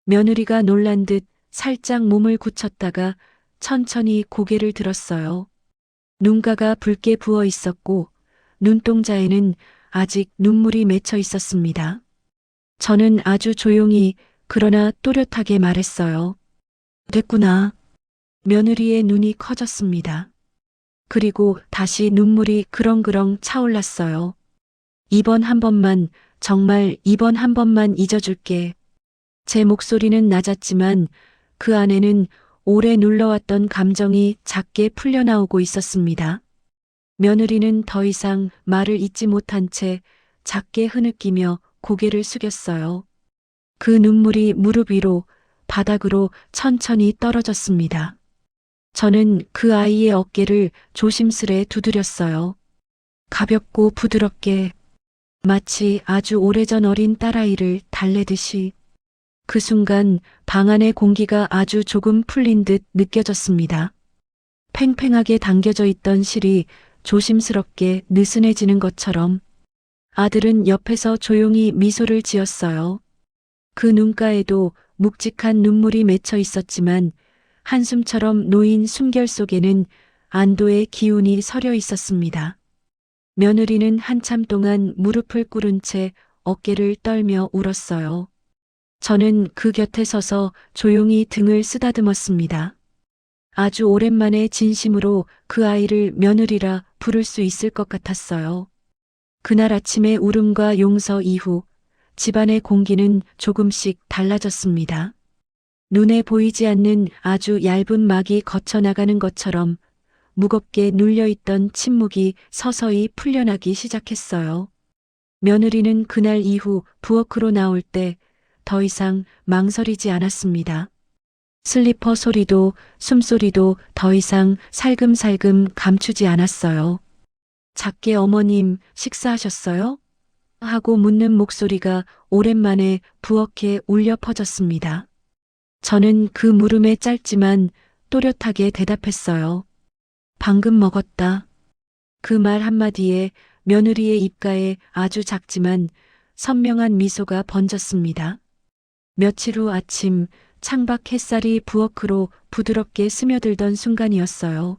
며느리가 놀란 듯 살짝 몸을 굳혔다가 천천히 고개를 들었어요. 눈가가 붉게 부어 있었고 눈동자에는 아직 눈물이 맺혀 있었습니다. 저는 아주 조용히 그러나 또렷하게 말했어요. 됐구나. 며느리의 눈이 커졌습니다. 그리고 다시 눈물이 그렁그렁 차올랐어요. 이번 한 번만, 정말 이번 한 번만 잊어줄게. 제 목소리는 낮았지만 그 안에는 오래 눌러왔던 감정이 작게 풀려나오고 있었습니다. 며느리는 더 이상 말을 잇지 못한 채 작게 흐느끼며 고개를 숙였어요. 그 눈물이 무릎 위로 바닥으로 천천히 떨어졌습니다. 저는 그 아이의 어깨를 조심스레 두드렸어요. 가볍고 부드럽게, 마치 아주 오래전 어린 딸아이를 달래듯이. 그 순간 방 안의 공기가 아주 조금 풀린 듯 느껴졌습니다. 팽팽하게 당겨져 있던 실이 조심스럽게 느슨해지는 것처럼. 아들은 옆에서 조용히 미소를 지었어요. 그 눈가에도 묵직한 눈물이 맺혀 있었지만 한숨처럼 놓인 숨결 속에는 안도의 기운이 서려 있었습니다. 며느리는 한참 동안 무릎을 꿇은 채 어깨를 떨며 울었어요. 저는 그 곁에 서서 조용히 등을 쓰다듬었습니다. 아주 오랜만에 진심으로 그 아이를 며느리라 부를 수 있을 것 같았어요. 그날 아침의 울음과 용서 이후 집안의 공기는 조금씩 달라졌습니다. 눈에 보이지 않는 아주 얇은 막이 거쳐나가는 것처럼 무겁게 눌려있던 침묵이 서서히 풀려나기 시작했어요. 며느리는 그날 이후 부엌으로 나올 때 더 이상 망설이지 않았습니다. 슬리퍼 소리도 숨소리도 더 이상 살금살금 감추지 않았어요. 작게 어머님 식사하셨어요? 하고 묻는 목소리가 오랜만에 부엌에 울려 퍼졌습니다. 저는 그 물음에 짧지만 또렷하게 대답했어요. 방금 먹었다. 그 말 한마디에 며느리의 입가에 아주 작지만 선명한 미소가 번졌습니다. 며칠 후 아침 창밖 햇살이 부엌으로 부드럽게 스며들던 순간이었어요.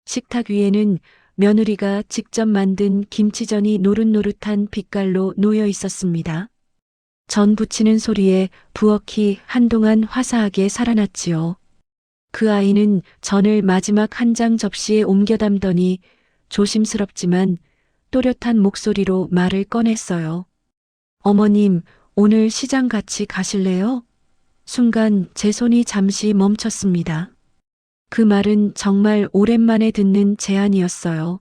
식탁 위에는 며느리가 직접 만든 김치전이 노릇노릇한 빛깔로 놓여 있었습니다. 전 부치는 소리에 부엌이 한동안 화사하게 살아났지요. 그 아이는 전을 마지막 한 장 접시에 옮겨 담더니 조심스럽지만 또렷한 목소리로 말을 꺼냈어요. 어머님, 오늘 시장 같이 가실래요? 순간 제 손이 잠시 멈췄습니다. 그 말은 정말 오랜만에 듣는 제안이었어요.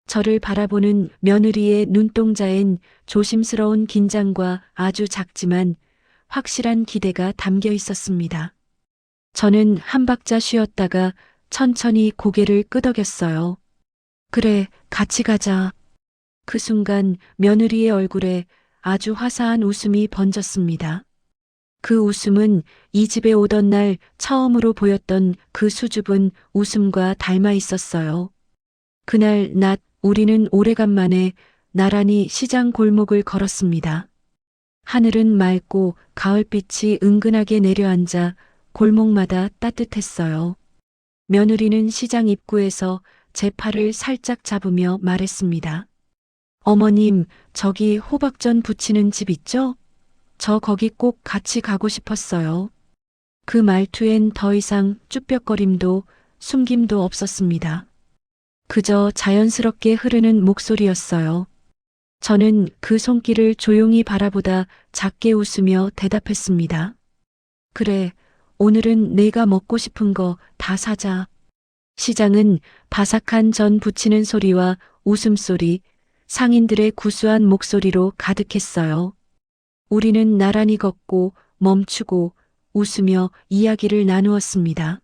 저를 바라보는 며느리의 눈동자엔 조심스러운 긴장과 아주 작지만 확실한 기대가 담겨 있었습니다. 저는 한 박자 쉬었다가 천천히 고개를 끄덕였어요. 그래, 같이 가자. 그 순간 며느리의 얼굴에 아주 화사한 웃음이 번졌습니다. 그 웃음은 이 집에 오던 날 처음으로 보였던 그 수줍은 웃음과 닮아 있었어요. 그날 낮 우리는 오래간만에 나란히 시장 골목을 걸었습니다. 하늘은 맑고 가을빛이 은근하게 내려앉아 골목마다 따뜻했어요. 며느리는 시장 입구에서 제 팔을 살짝 잡으며 말했습니다. 어머님, 저기 호박전 부치는 집 있죠? 저 거기 꼭 같이 가고 싶었어요. 그 말투엔 더 이상 쭈뼛거림도 숨김도 없었습니다. 그저 자연스럽게 흐르는 목소리였어요. 저는 그 손길을 조용히 바라보다 작게 웃으며 대답했습니다. 그래, 오늘은 내가 먹고 싶은 거 다 사자. 시장은 바삭한 전 부치는 소리와 웃음소리, 상인들의 구수한 목소리로 가득했어요. 우리는 나란히 걷고 멈추고 웃으며 이야기를 나누었습니다.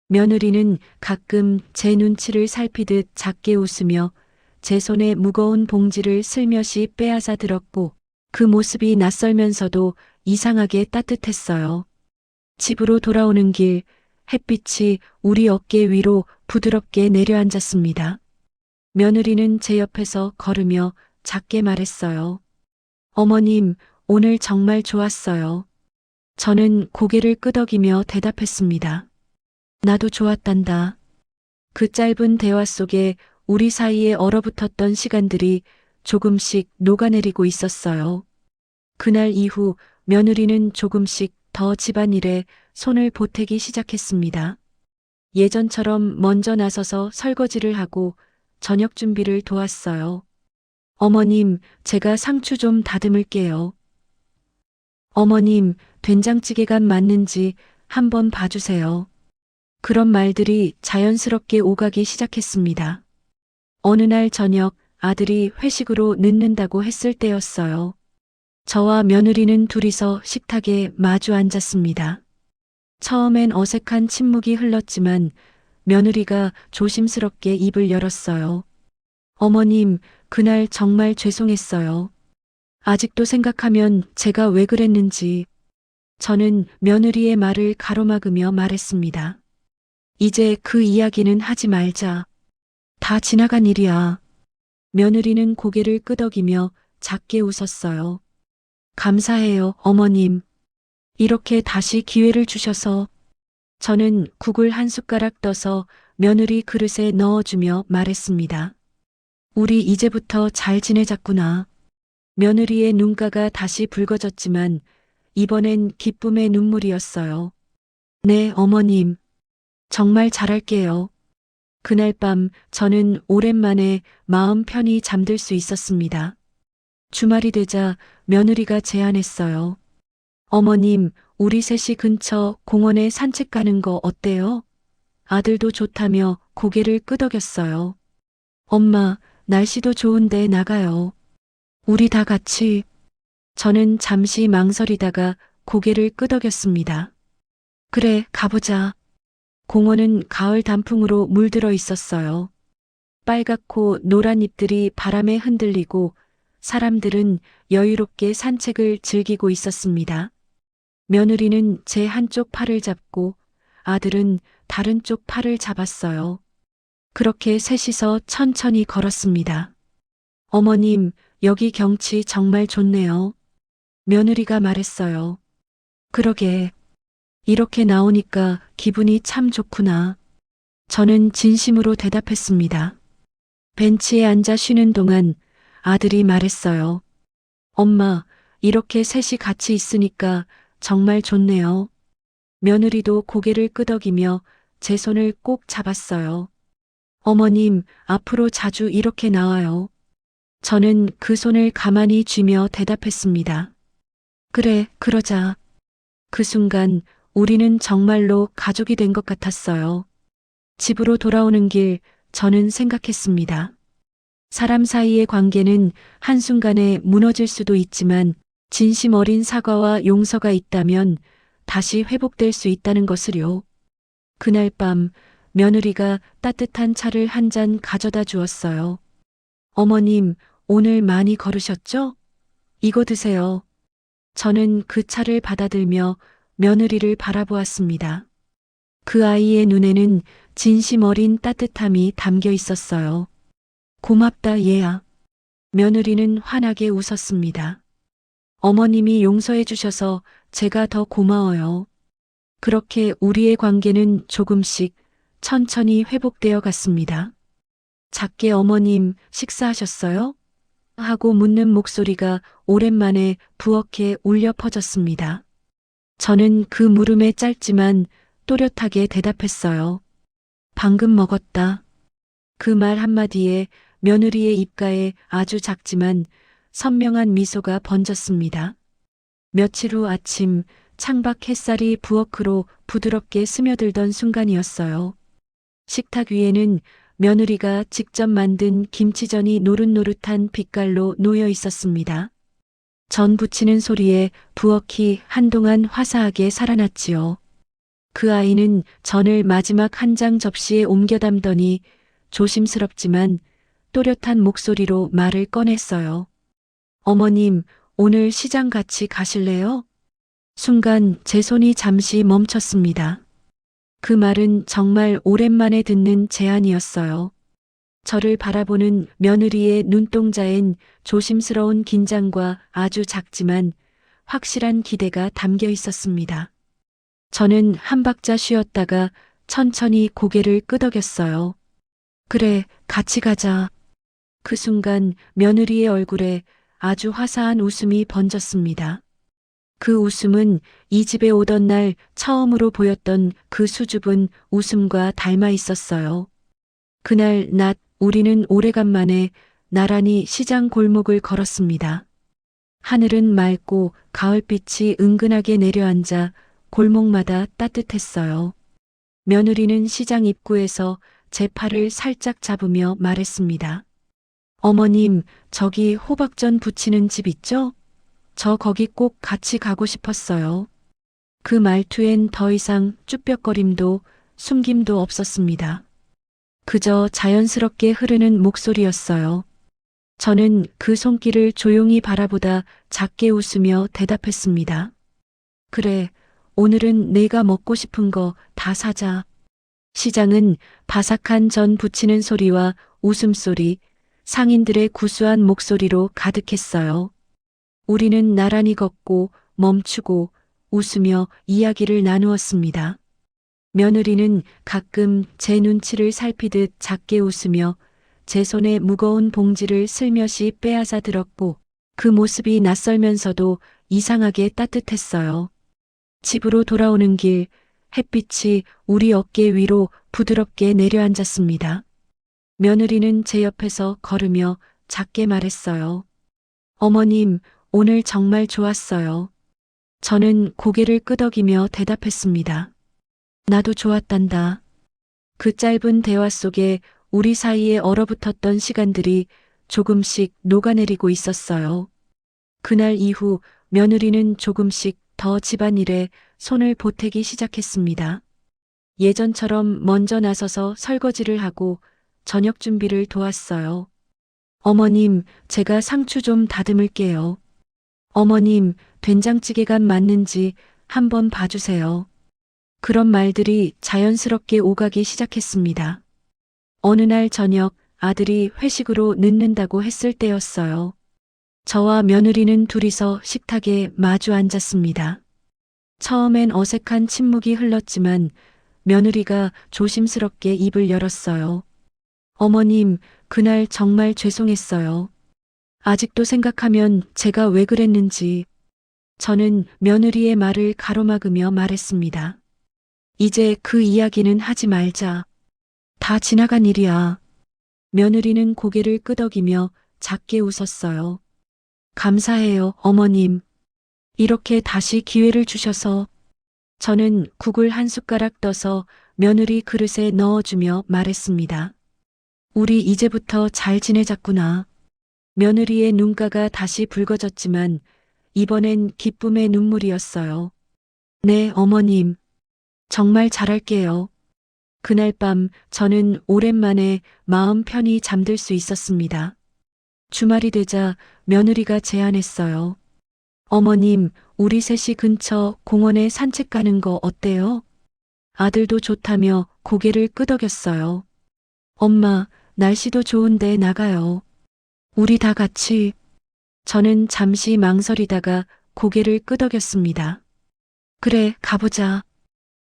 며느리는 가끔 제 눈치를 살피듯 작게 웃으며 제 손에 무거운 봉지를 슬며시 빼앗아 들었고 그 모습이 낯설면서도 이상하게 따뜻했어요. 집으로 돌아오는 길, 햇빛이 우리 어깨 위로 부드럽게 내려앉았습니다. 며느리는 제 옆에서 걸으며 작게 말했어요. 어머님, 오늘 정말 좋았어요. 저는 고개를 끄덕이며 대답했습니다. 나도 좋았단다. 그 짧은 대화 속에 우리 사이에 얼어붙었던 시간들이 조금씩 녹아내리고 있었어요. 그날 이후 며느리는 조금씩 더 집안일에 손을 보태기 시작했습니다. 예전처럼 먼저 나서서 설거지를 하고 저녁 준비를 도왔어요. 어머님, 제가 상추 좀 다듬을게요. 어머님, 된장찌개 간 맞는지 한번 봐주세요. 그런 말들이 자연스럽게 오가기 시작했습니다. 어느 날 저녁 아들이 회식으로 늦는다고 했을 때였어요. 저와 며느리는 둘이서 식탁에 마주 앉았습니다. 처음엔 어색한 침묵이 흘렀지만 며느리가 조심스럽게 입을 열었어요. 어머님, 그날 정말 죄송했어요. 아직도 생각하면 제가 왜 그랬는지. 저는 며느리의 말을 가로막으며 말했습니다. 이제 그 이야기는 하지 말자. 다 지나간 일이야. 며느리는 고개를 끄덕이며 작게 웃었어요. 감사해요, 어머님. 이렇게 다시 기회를 주셔서. 저는 국을 한 숟가락 떠서 며느리 그릇에 넣어주며 말했습니다. 우리 이제부터 잘 지내자꾸나. 며느리의 눈가가 다시 붉어졌지만 이번엔 기쁨의 눈물이었어요. 네, 어머님. 정말 잘할게요. 그날 밤 저는 오랜만에 마음 편히 잠들 수 있었습니다. 주말이 되자 며느리가 제안했어요. 어머님, 우리 셋이 근처 공원에 산책 가는 거 어때요? 아들도 좋다며 고개를 끄덕였어요. 엄마, 날씨도 좋은데 나가요. 우리 다 같이. 저는 잠시 망설이다가 고개를 끄덕였습니다. 그래, 가보자. 공원은 가을 단풍으로 물들어 있었어요. 빨갛고 노란 잎들이 바람에 흔들리고 사람들은 여유롭게 산책을 즐기고 있었습니다. 며느리는 제 한쪽 팔을 잡고 아들은 다른 쪽 팔을 잡았어요. 그렇게 셋이서 천천히 걸었습니다. 어머님, 여기 경치 정말 좋네요. 며느리가 말했어요. 그러게. 이렇게 나오니까 기분이 참 좋구나. 저는 진심으로 대답했습니다. 벤치에 앉아 쉬는 동안 아들이 말했어요. 엄마, 이렇게 셋이 같이 있으니까 정말 좋네요. 며느리도 고개를 끄덕이며 제 손을 꼭 잡았어요. 어머님, 앞으로 자주 이렇게 나와요. 저는 그 손을 가만히 쥐며 대답했습니다. 그래, 그러자. 그 순간 우리는 정말로 가족이 된 것 같았어요. 집으로 돌아오는 길 저는 생각했습니다. 사람 사이의 관계는 한순간에 무너질 수도 있지만 진심 어린 사과와 용서가 있다면 다시 회복될 수 있다는 것을요. 그날 밤 며느리가 따뜻한 차를 한 잔 가져다 주었어요. 어머님, 오늘 많이 걸으셨죠? 이거 드세요. 저는 그 차를 받아들며 며느리를 바라보았습니다. 그 아이의 눈에는 진심 어린 따뜻함이 담겨 있었어요. 고맙다, 얘야. 며느리는 환하게 웃었습니다. 어머님이 용서해 주셔서 제가 더 고마워요. 그렇게 우리의 관계는 조금씩 천천히 회복되어 갔습니다. 작게 어머님 식사하셨어요? 하고 묻는 목소리가 오랜만에 부엌에 울려 퍼졌습니다. 저는 그 물음에 짧지만 또렷하게 대답했어요. 방금 먹었다. 그 말 한마디에 며느리의 입가에 아주 작지만 선명한 미소가 번졌습니다. 며칠 후 아침 창밖 햇살이 부엌으로 부드럽게 스며들던 순간이었어요. 식탁 위에는 며느리가 직접 만든 김치전이 노릇노릇한 빛깔로 놓여 있었습니다. 전 부치는 소리에 부엌이 한동안 화사하게 살아났지요. 그 아이는 전을 마지막 한 장 접시에 옮겨 담더니 조심스럽지만 또렷한 목소리로 말을 꺼냈어요. 어머님, 오늘 시장 같이 가실래요? 순간 제 손이 잠시 멈췄습니다. 그 말은 정말 오랜만에 듣는 제안이었어요. 저를 바라보는 며느리의 눈동자엔 조심스러운 긴장과 아주 작지만 확실한 기대가 담겨 있었습니다. 저는 한 박자 쉬었다가 천천히 고개를 끄덕였어요. 그래, 같이 가자. 그 순간 며느리의 얼굴에 아주 화사한 웃음이 번졌습니다. 그 웃음은 이 집에 오던 날 처음으로 보였던 그 수줍은 웃음과 닮아 있었어요. 그날 낮 우리는 오래간만에 나란히 시장 골목을 걸었습니다. 하늘은 맑고 가을빛이 은근하게 내려앉아 골목마다 따뜻했어요. 며느리는 시장 입구에서 제 팔을 살짝 잡으며 말했습니다. 어머님, 저기 호박전 부치는 집 있죠? 저 거기 꼭 같이 가고 싶었어요. 그 말투엔 더 이상 쭈뼛거림도 숨김도 없었습니다. 그저 자연스럽게 흐르는 목소리였어요. 저는 그 손길을 조용히 바라보다 작게 웃으며 대답했습니다. 그래, 오늘은 내가 먹고 싶은 거 다 사자. 시장은 바삭한 전 부치는 소리와 웃음소리, 상인들의 구수한 목소리로 가득했어요. 우리는 나란히 걷고 멈추고 웃으며 이야기를 나누었습니다. 며느리는 가끔 제 눈치를 살피듯 작게 웃으며 제 손에 무거운 봉지를 슬며시 빼앗아 들었고 그 모습이 낯설면서도 이상하게 따뜻했어요. 집으로 돌아오는 길 햇빛이 우리 어깨 위로 부드럽게 내려앉았습니다. 며느리는 제 옆에서 걸으며 작게 말했어요. 어머님, 오늘 정말 좋았어요. 저는 고개를 끄덕이며 대답했습니다. 나도 좋았단다. 그 짧은 대화 속에 우리 사이에 얼어붙었던 시간들이 조금씩 녹아내리고 있었어요. 그날 이후 며느리는 조금씩 더 집안일에 손을 보태기 시작했습니다. 예전처럼 먼저 나서서 설거지를 하고 저녁 준비를 도왔어요. 어머님, 제가 상추 좀 다듬을게요. 어머님, 된장찌개가 맞는지 한번 봐주세요. 그런 말들이 자연스럽게 오가기 시작했습니다. 어느 날 저녁 아들이 회식으로 늦는다고 했을 때였어요. 저와 며느리는 둘이서 식탁에 마주 앉았습니다. 처음엔 어색한 침묵이 흘렀지만 며느리가 조심스럽게 입을 열었어요. 어머님, 그날 정말 죄송했어요. 아직도 생각하면 제가 왜 그랬는지. 저는 며느리의 말을 가로막으며 말했습니다. 이제 그 이야기는 하지 말자. 다 지나간 일이야. 며느리는 고개를 끄덕이며 작게 웃었어요. 감사해요, 어머님. 이렇게 다시 기회를 주셔서. 저는 국을 한 숟가락 떠서 며느리 그릇에 넣어주며 말했습니다. 우리 이제부터 잘 지내자꾸나. 며느리의 눈가가 다시 붉어졌지만 이번엔 기쁨의 눈물이었어요. 네, 어머님. 정말 잘할게요. 그날 밤 저는 오랜만에 마음 편히 잠들 수 있었습니다. 주말이 되자 며느리가 제안했어요. 어머님, 우리 셋이 근처 공원에 산책 가는 거 어때요? 아들도 좋다며 고개를 끄덕였어요. 엄마, 날씨도 좋은데 나가요. 우리 다 같이. 저는 잠시 망설이다가 고개를 끄덕였습니다. 그래, 가보자.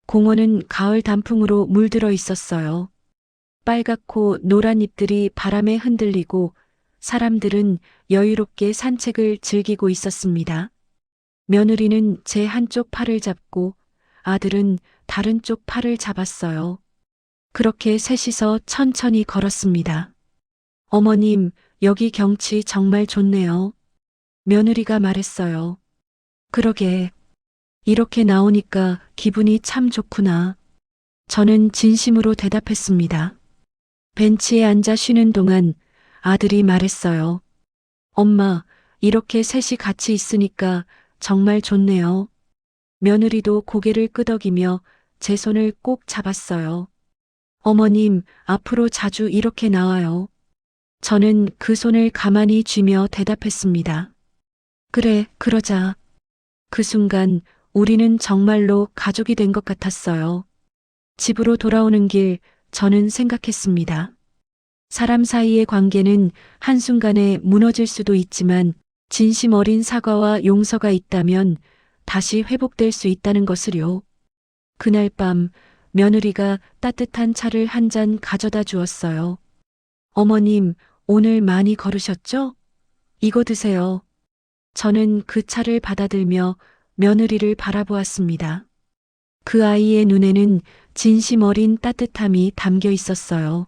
공원은 가을 단풍으로 물들어 있었어요. 빨갛고 노란 잎들이 바람에 흔들리고 사람들은 여유롭게 산책을 즐기고 있었습니다. 며느리는 제 한쪽 팔을 잡고 아들은 다른 쪽 팔을 잡았어요. 그렇게 셋이서 천천히 걸었습니다. 어머님, 여기 경치 정말 좋네요. 며느리가 말했어요. 그러게. 이렇게 나오니까 기분이 참 좋구나. 저는 진심으로 대답했습니다. 벤치에 앉아 쉬는 동안 아들이 말했어요. 엄마, 이렇게 셋이 같이 있으니까 정말 좋네요. 며느리도 고개를 끄덕이며 제 손을 꼭 잡았어요. 어머님, 앞으로 자주 이렇게 나와요. 저는 그 손을 가만히 쥐며 대답했습니다. 그래, 그러자. 그 순간 우리는 정말로 가족이 된 것 같았어요. 집으로 돌아오는 길 저는 생각했습니다. 사람 사이의 관계는 한순간에 무너질 수도 있지만 진심 어린 사과와 용서가 있다면 다시 회복될 수 있다는 것을요. 그날 밤 며느리가 따뜻한 차를 한 잔 가져다 주었어요. 어머님, 오늘 많이 걸으셨죠? 이거 드세요. 저는 그 차를 받아들며 며느리를 바라보았습니다. 그 아이의 눈에는 진심 어린 따뜻함이 담겨 있었어요.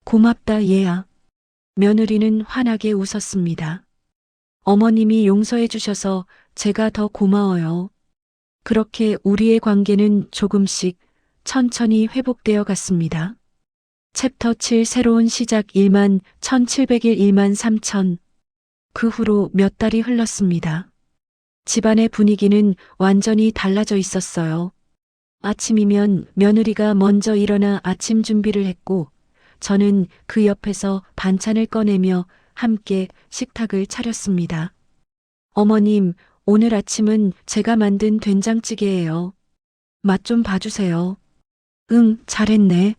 고맙다, 얘야. 며느리는 환하게 웃었습니다. 어머님이 용서해 주셔서 제가 더 고마워요. 그렇게 우리의 관계는 조금씩 천천히 회복되어 갔습니다. 챕터 7 새로운 시작 1만 1700일 1만 3000. 그 후로 몇 달이 흘렀습니다. 집안의 분위기는 완전히 달라져 있었어요. 아침이면 며느리가 먼저 일어나 아침 준비를 했고 저는 그 옆에서 반찬을 꺼내며 함께 식탁을 차렸습니다. 어머님, 오늘 아침은 제가 만든 된장찌개예요. 맛 좀 봐주세요. 응, 잘했네.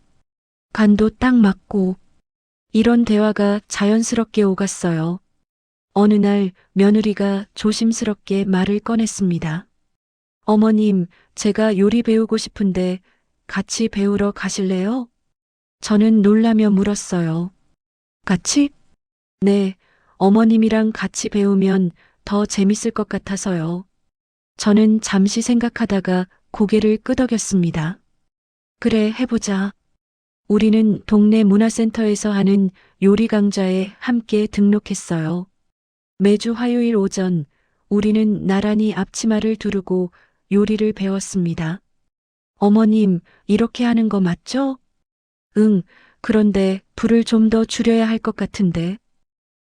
간도 딱 맞고. 이런 대화가 자연스럽게 오갔어요. 어느 날 며느리가 조심스럽게 말을 꺼냈습니다. 어머님, 제가 요리 배우고 싶은데 같이 배우러 가실래요? 저는 놀라며 물었어요. 같이? 네, 어머님이랑 같이 배우면 더 재밌을 것 같아서요. 저는 잠시 생각하다가 고개를 끄덕였습니다. 그래, 해보자. 우리는 동네 문화센터에서 하는 요리 강좌에 함께 등록했어요. 매주 화요일 오전 우리는 나란히 앞치마를 두르고 요리를 배웠습니다. 어머님, 이렇게 하는 거 맞죠? 응, 그런데 불을 좀 더 줄여야 할 것 같은데.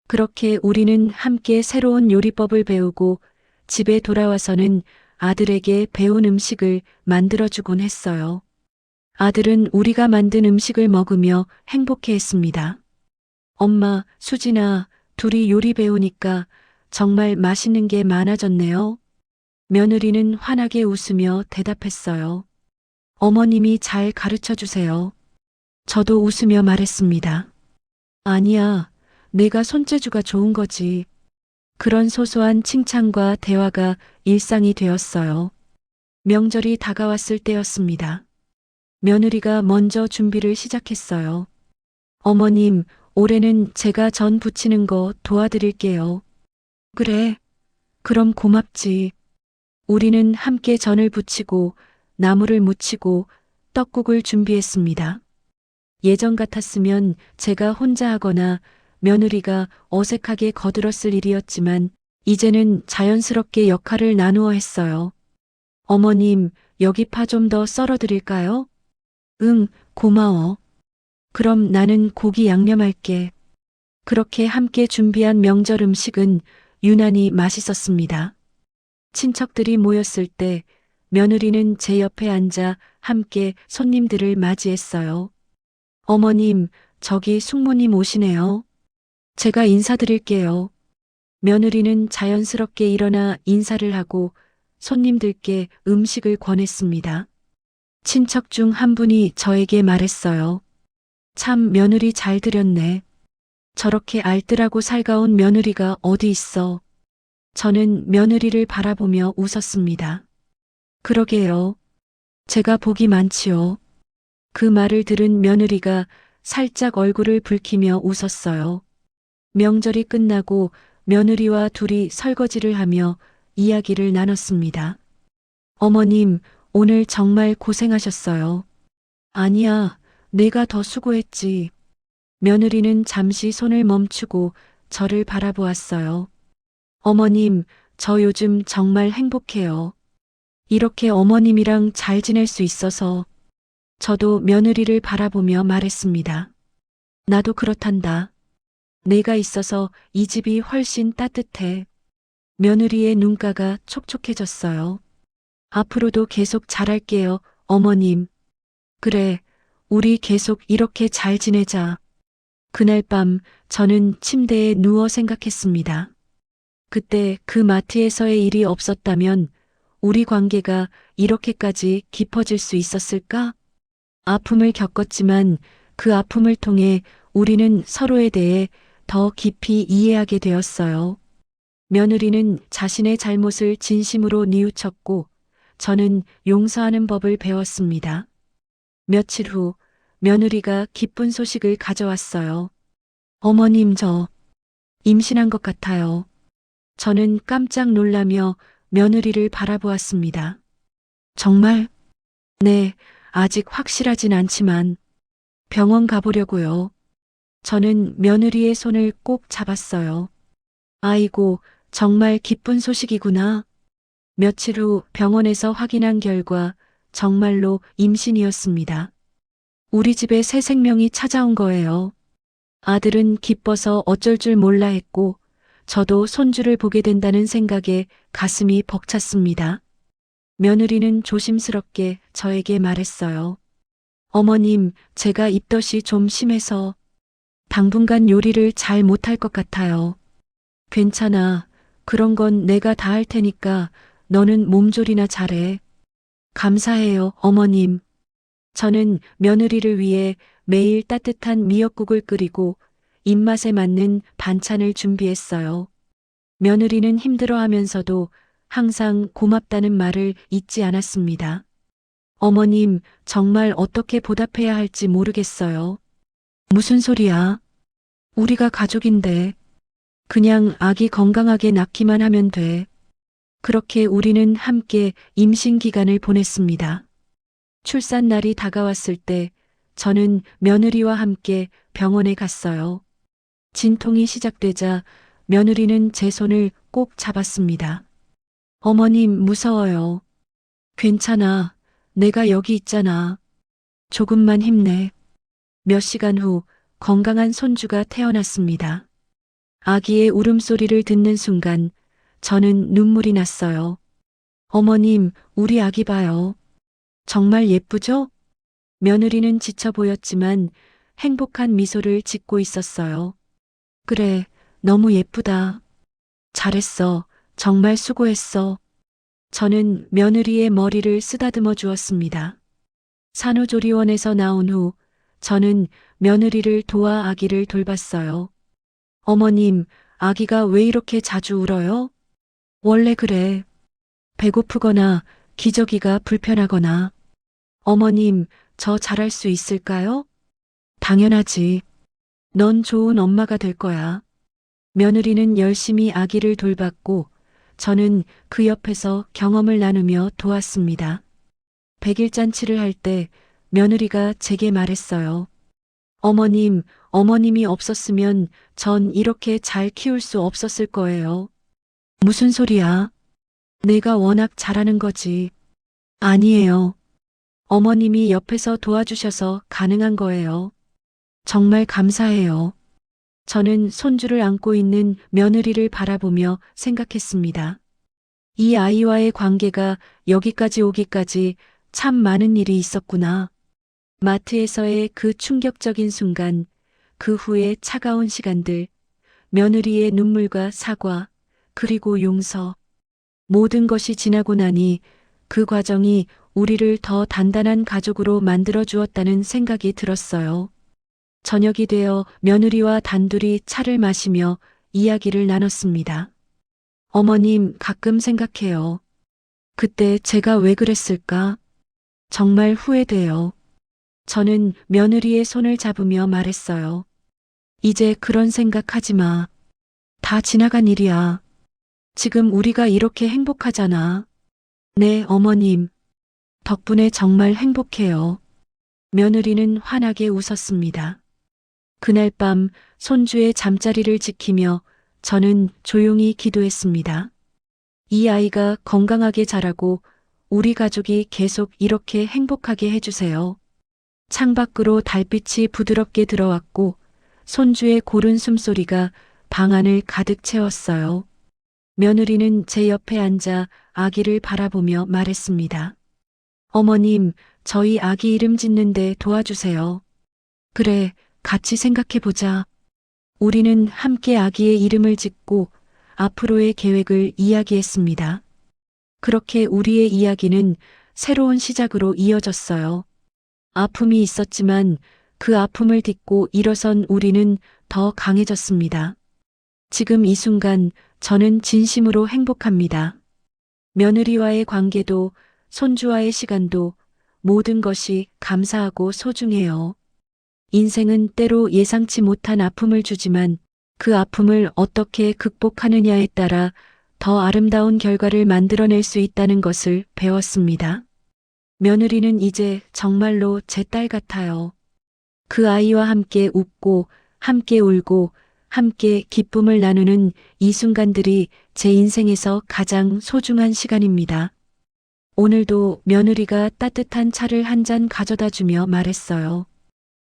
그렇게 우리는 함께 새로운 요리법을 배우고 집에 돌아와서는 아들에게 배운 음식을 만들어주곤 했어요. 아들은 우리가 만든 음식을 먹으며 행복해했습니다. 엄마, 수진아, 둘이 요리 배우니까 정말 맛있는 게 많아졌네요. 며느리는 환하게 웃으며 대답했어요. 어머님이 잘 가르쳐 주세요. 저도 웃으며 말했습니다. 아니야, 내가 손재주가 좋은 거지. 그런 소소한 칭찬과 대화가 일상이 되었어요. 명절이 다가왔을 때였습니다. 며느리가 먼저 준비를 시작했어요. 어머님, 올해는 제가 전 부치는 거 도와드릴게요. 그래, 그럼 고맙지. 우리는 함께 전을 부치고 나물을 무치고 떡국을 준비했습니다. 예전 같았으면 제가 혼자 하거나 며느리가 어색하게 거들었을 일이었지만 이제는 자연스럽게 역할을 나누어 했어요. 어머님, 여기 파 좀 더 썰어 드릴까요? 응, 고마워. 그럼 나는 고기 양념할게. 그렇게 함께 준비한 명절 음식은 유난히 맛있었습니다. 친척들이 모였을 때 며느리는 제 옆에 앉아 함께 손님들을 맞이했어요. 어머님, 저기 숙모님 오시네요. 제가 인사드릴게요. 며느리는 자연스럽게 일어나 인사를 하고 손님들께 음식을 권했습니다. 친척 중 한 분이 저에게 말했어요. 참 며느리 잘 들였네. 저렇게 알뜰하고 살가운 며느리가 어디 있어. 저는 며느리를 바라보며 웃었습니다. 그러게요. 제가 복이 많지요. 그 말을 들은 며느리가 살짝 얼굴을 붉히며 웃었어요. 명절이 끝나고 며느리와 둘이 설거지를 하며 이야기를 나눴습니다. 어머님, 오늘 정말 고생하셨어요. 아니야, 내가 더 수고했지. 며느리는 잠시 손을 멈추고 저를 바라보았어요. 어머님, 저 요즘 정말 행복해요. 이렇게 어머님이랑 잘 지낼 수 있어서 저도 며느리를 바라보며 말했습니다. 나도 그렇단다. 내가 있어서 이 집이 훨씬 따뜻해. 며느리의 눈가가 촉촉해졌어요. 앞으로도 계속 잘할게요, 어머님. 그래, 우리 계속 이렇게 잘 지내자. 그날 밤 저는 침대에 누워 생각했습니다. 그때 그 마트에서의 일이 없었다면 우리 관계가 이렇게까지 깊어질 수 있었을까? 아픔을 겪었지만 그 아픔을 통해 우리는 서로에 대해 더 깊이 이해하게 되었어요. 며느리는 자신의 잘못을 진심으로 뉘우쳤고 저는 용서하는 법을 배웠습니다. 며칠 후 며느리가 기쁜 소식을 가져왔어요. 어머님, 저 임신한 것 같아요. 저는 깜짝 놀라며 며느리를 바라보았습니다. 정말? 네, 아직 확실하진 않지만 병원 가보려고요. 저는 며느리의 손을 꼭 잡았어요. 아이고, 정말 기쁜 소식이구나. 며칠 후 병원에서 확인한 결과 정말로 임신이었습니다. 우리 집에 새 생명이 찾아온 거예요. 아들은 기뻐서 어쩔 줄 몰라 했고 저도 손주를 보게 된다는 생각에 가슴이 벅찼습니다. 며느리는 조심스럽게 저에게 말했어요. 어머님, 제가 입덧이 좀 심해서 당분간 요리를 잘 못할 것 같아요. 괜찮아. 그런 건 내가 다 할 테니까 너는 몸조리나 잘해. 감사해요, 어머님. 저는 며느리를 위해 매일 따뜻한 미역국을 끓이고 입맛에 맞는 반찬을 준비했어요. 며느리는 힘들어하면서도 항상 고맙다는 말을 잊지 않았습니다. 어머님, 정말 어떻게 보답해야 할지 모르겠어요. 무슨 소리야? 우리가 가족인데. 그냥 아기 건강하게 낳기만 하면 돼. 그렇게 우리는 함께 임신 기간을 보냈습니다. 출산 날이 다가왔을 때 저는 며느리와 함께 병원에 갔어요. 진통이 시작되자 며느리는 제 손을 꼭 잡았습니다. 어머님, 무서워요. 괜찮아. 내가 여기 있잖아. 조금만 힘내. 몇 시간 후 건강한 손주가 태어났습니다. 아기의 울음소리를 듣는 순간 저는 눈물이 났어요. 어머님, 우리 아기 봐요. 정말 예쁘죠? 며느리는 지쳐 보였지만 행복한 미소를 짓고 있었어요. 그래, 너무 예쁘다. 잘했어. 정말 수고했어. 저는 며느리의 머리를 쓰다듬어 주었습니다. 산후조리원에서 나온 후 저는 며느리를 도와 아기를 돌봤어요. 어머님, 아기가 왜 이렇게 자주 울어요? 원래 그래. 배고프거나 기저귀가 불편하거나. 어머님, 저 잘할 수 있을까요? 당연하지. 넌 좋은 엄마가 될 거야. 며느리는 열심히 아기를 돌봤고 저는 그 옆에서 경험을 나누며 도왔습니다. 100일 잔치를 할 때 며느리가 제게 말했어요. 어머님, 어머님이 없었으면 전 이렇게 잘 키울 수 없었을 거예요. 무슨 소리야? 내가 워낙 잘하는 거지. 아니에요. 어머님이 옆에서 도와주셔서 가능한 거예요. 정말 감사해요. 저는 손주를 안고 있는 며느리를 바라보며 생각했습니다. 이 아이와의 관계가 여기까지 오기까지 참 많은 일이 있었구나. 마트에서의 그 충격적인 순간, 그 후에 차가운 시간들, 며느리의 눈물과 사과, 그리고 용서. 모든 것이 지나고 나니 그 과정이 우리를 더 단단한 가족으로 만들어 주었다는 생각이 들었어요. 저녁이 되어 며느리와 단둘이 차를 마시며 이야기를 나눴습니다. 어머님, 가끔 생각해요. 그때 제가 왜 그랬을까? 정말 후회돼요. 저는 며느리의 손을 잡으며 말했어요. 이제 그런 생각하지 마. 다 지나간 일이야. 지금 우리가 이렇게 행복하잖아. 네, 어머님. 덕분에 정말 행복해요. 며느리는 환하게 웃었습니다. 그날 밤 손주의 잠자리를 지키며 저는 조용히 기도했습니다. 이 아이가 건강하게 자라고 우리 가족이 계속 이렇게 행복하게 해주세요. 창밖으로 달빛이 부드럽게 들어왔고 손주의 고른 숨소리가 방 안을 가득 채웠어요. 며느리는 제 옆에 앉아 아기를 바라보며 말했습니다. 어머님, 저희 아기 이름 짓는데 도와주세요. 그래, 같이 생각해보자. 우리는 함께 아기의 이름을 짓고 앞으로의 계획을 이야기했습니다. 그렇게 우리의 이야기는 새로운 시작으로 이어졌어요. 아픔이 있었지만 그 아픔을 딛고 일어선 우리는 더 강해졌습니다. 지금 이 순간 저는 진심으로 행복합니다. 며느리와의 관계도 손주와의 시간도 모든 것이 감사하고 소중해요. 인생은 때로 예상치 못한 아픔을 주지만 그 아픔을 어떻게 극복하느냐에 따라 더 아름다운 결과를 만들어낼 수 있다는 것을 배웠습니다. 며느리는 이제 정말로 제 딸 같아요. 그 아이와 함께 웃고, 함께 울고, 함께 기쁨을 나누는 이 순간들이 제 인생에서 가장 소중한 시간입니다. 오늘도 며느리가 따뜻한 차를 한 잔 가져다 주며 말했어요.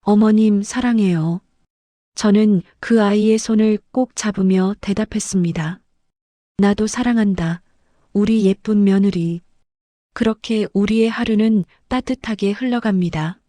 어머님 사랑해요. 저는 그 아이의 손을 꼭 잡으며 대답했습니다. 나도 사랑한다. 우리 예쁜 며느리. 그렇게 우리의 하루는 따뜻하게 흘러갑니다.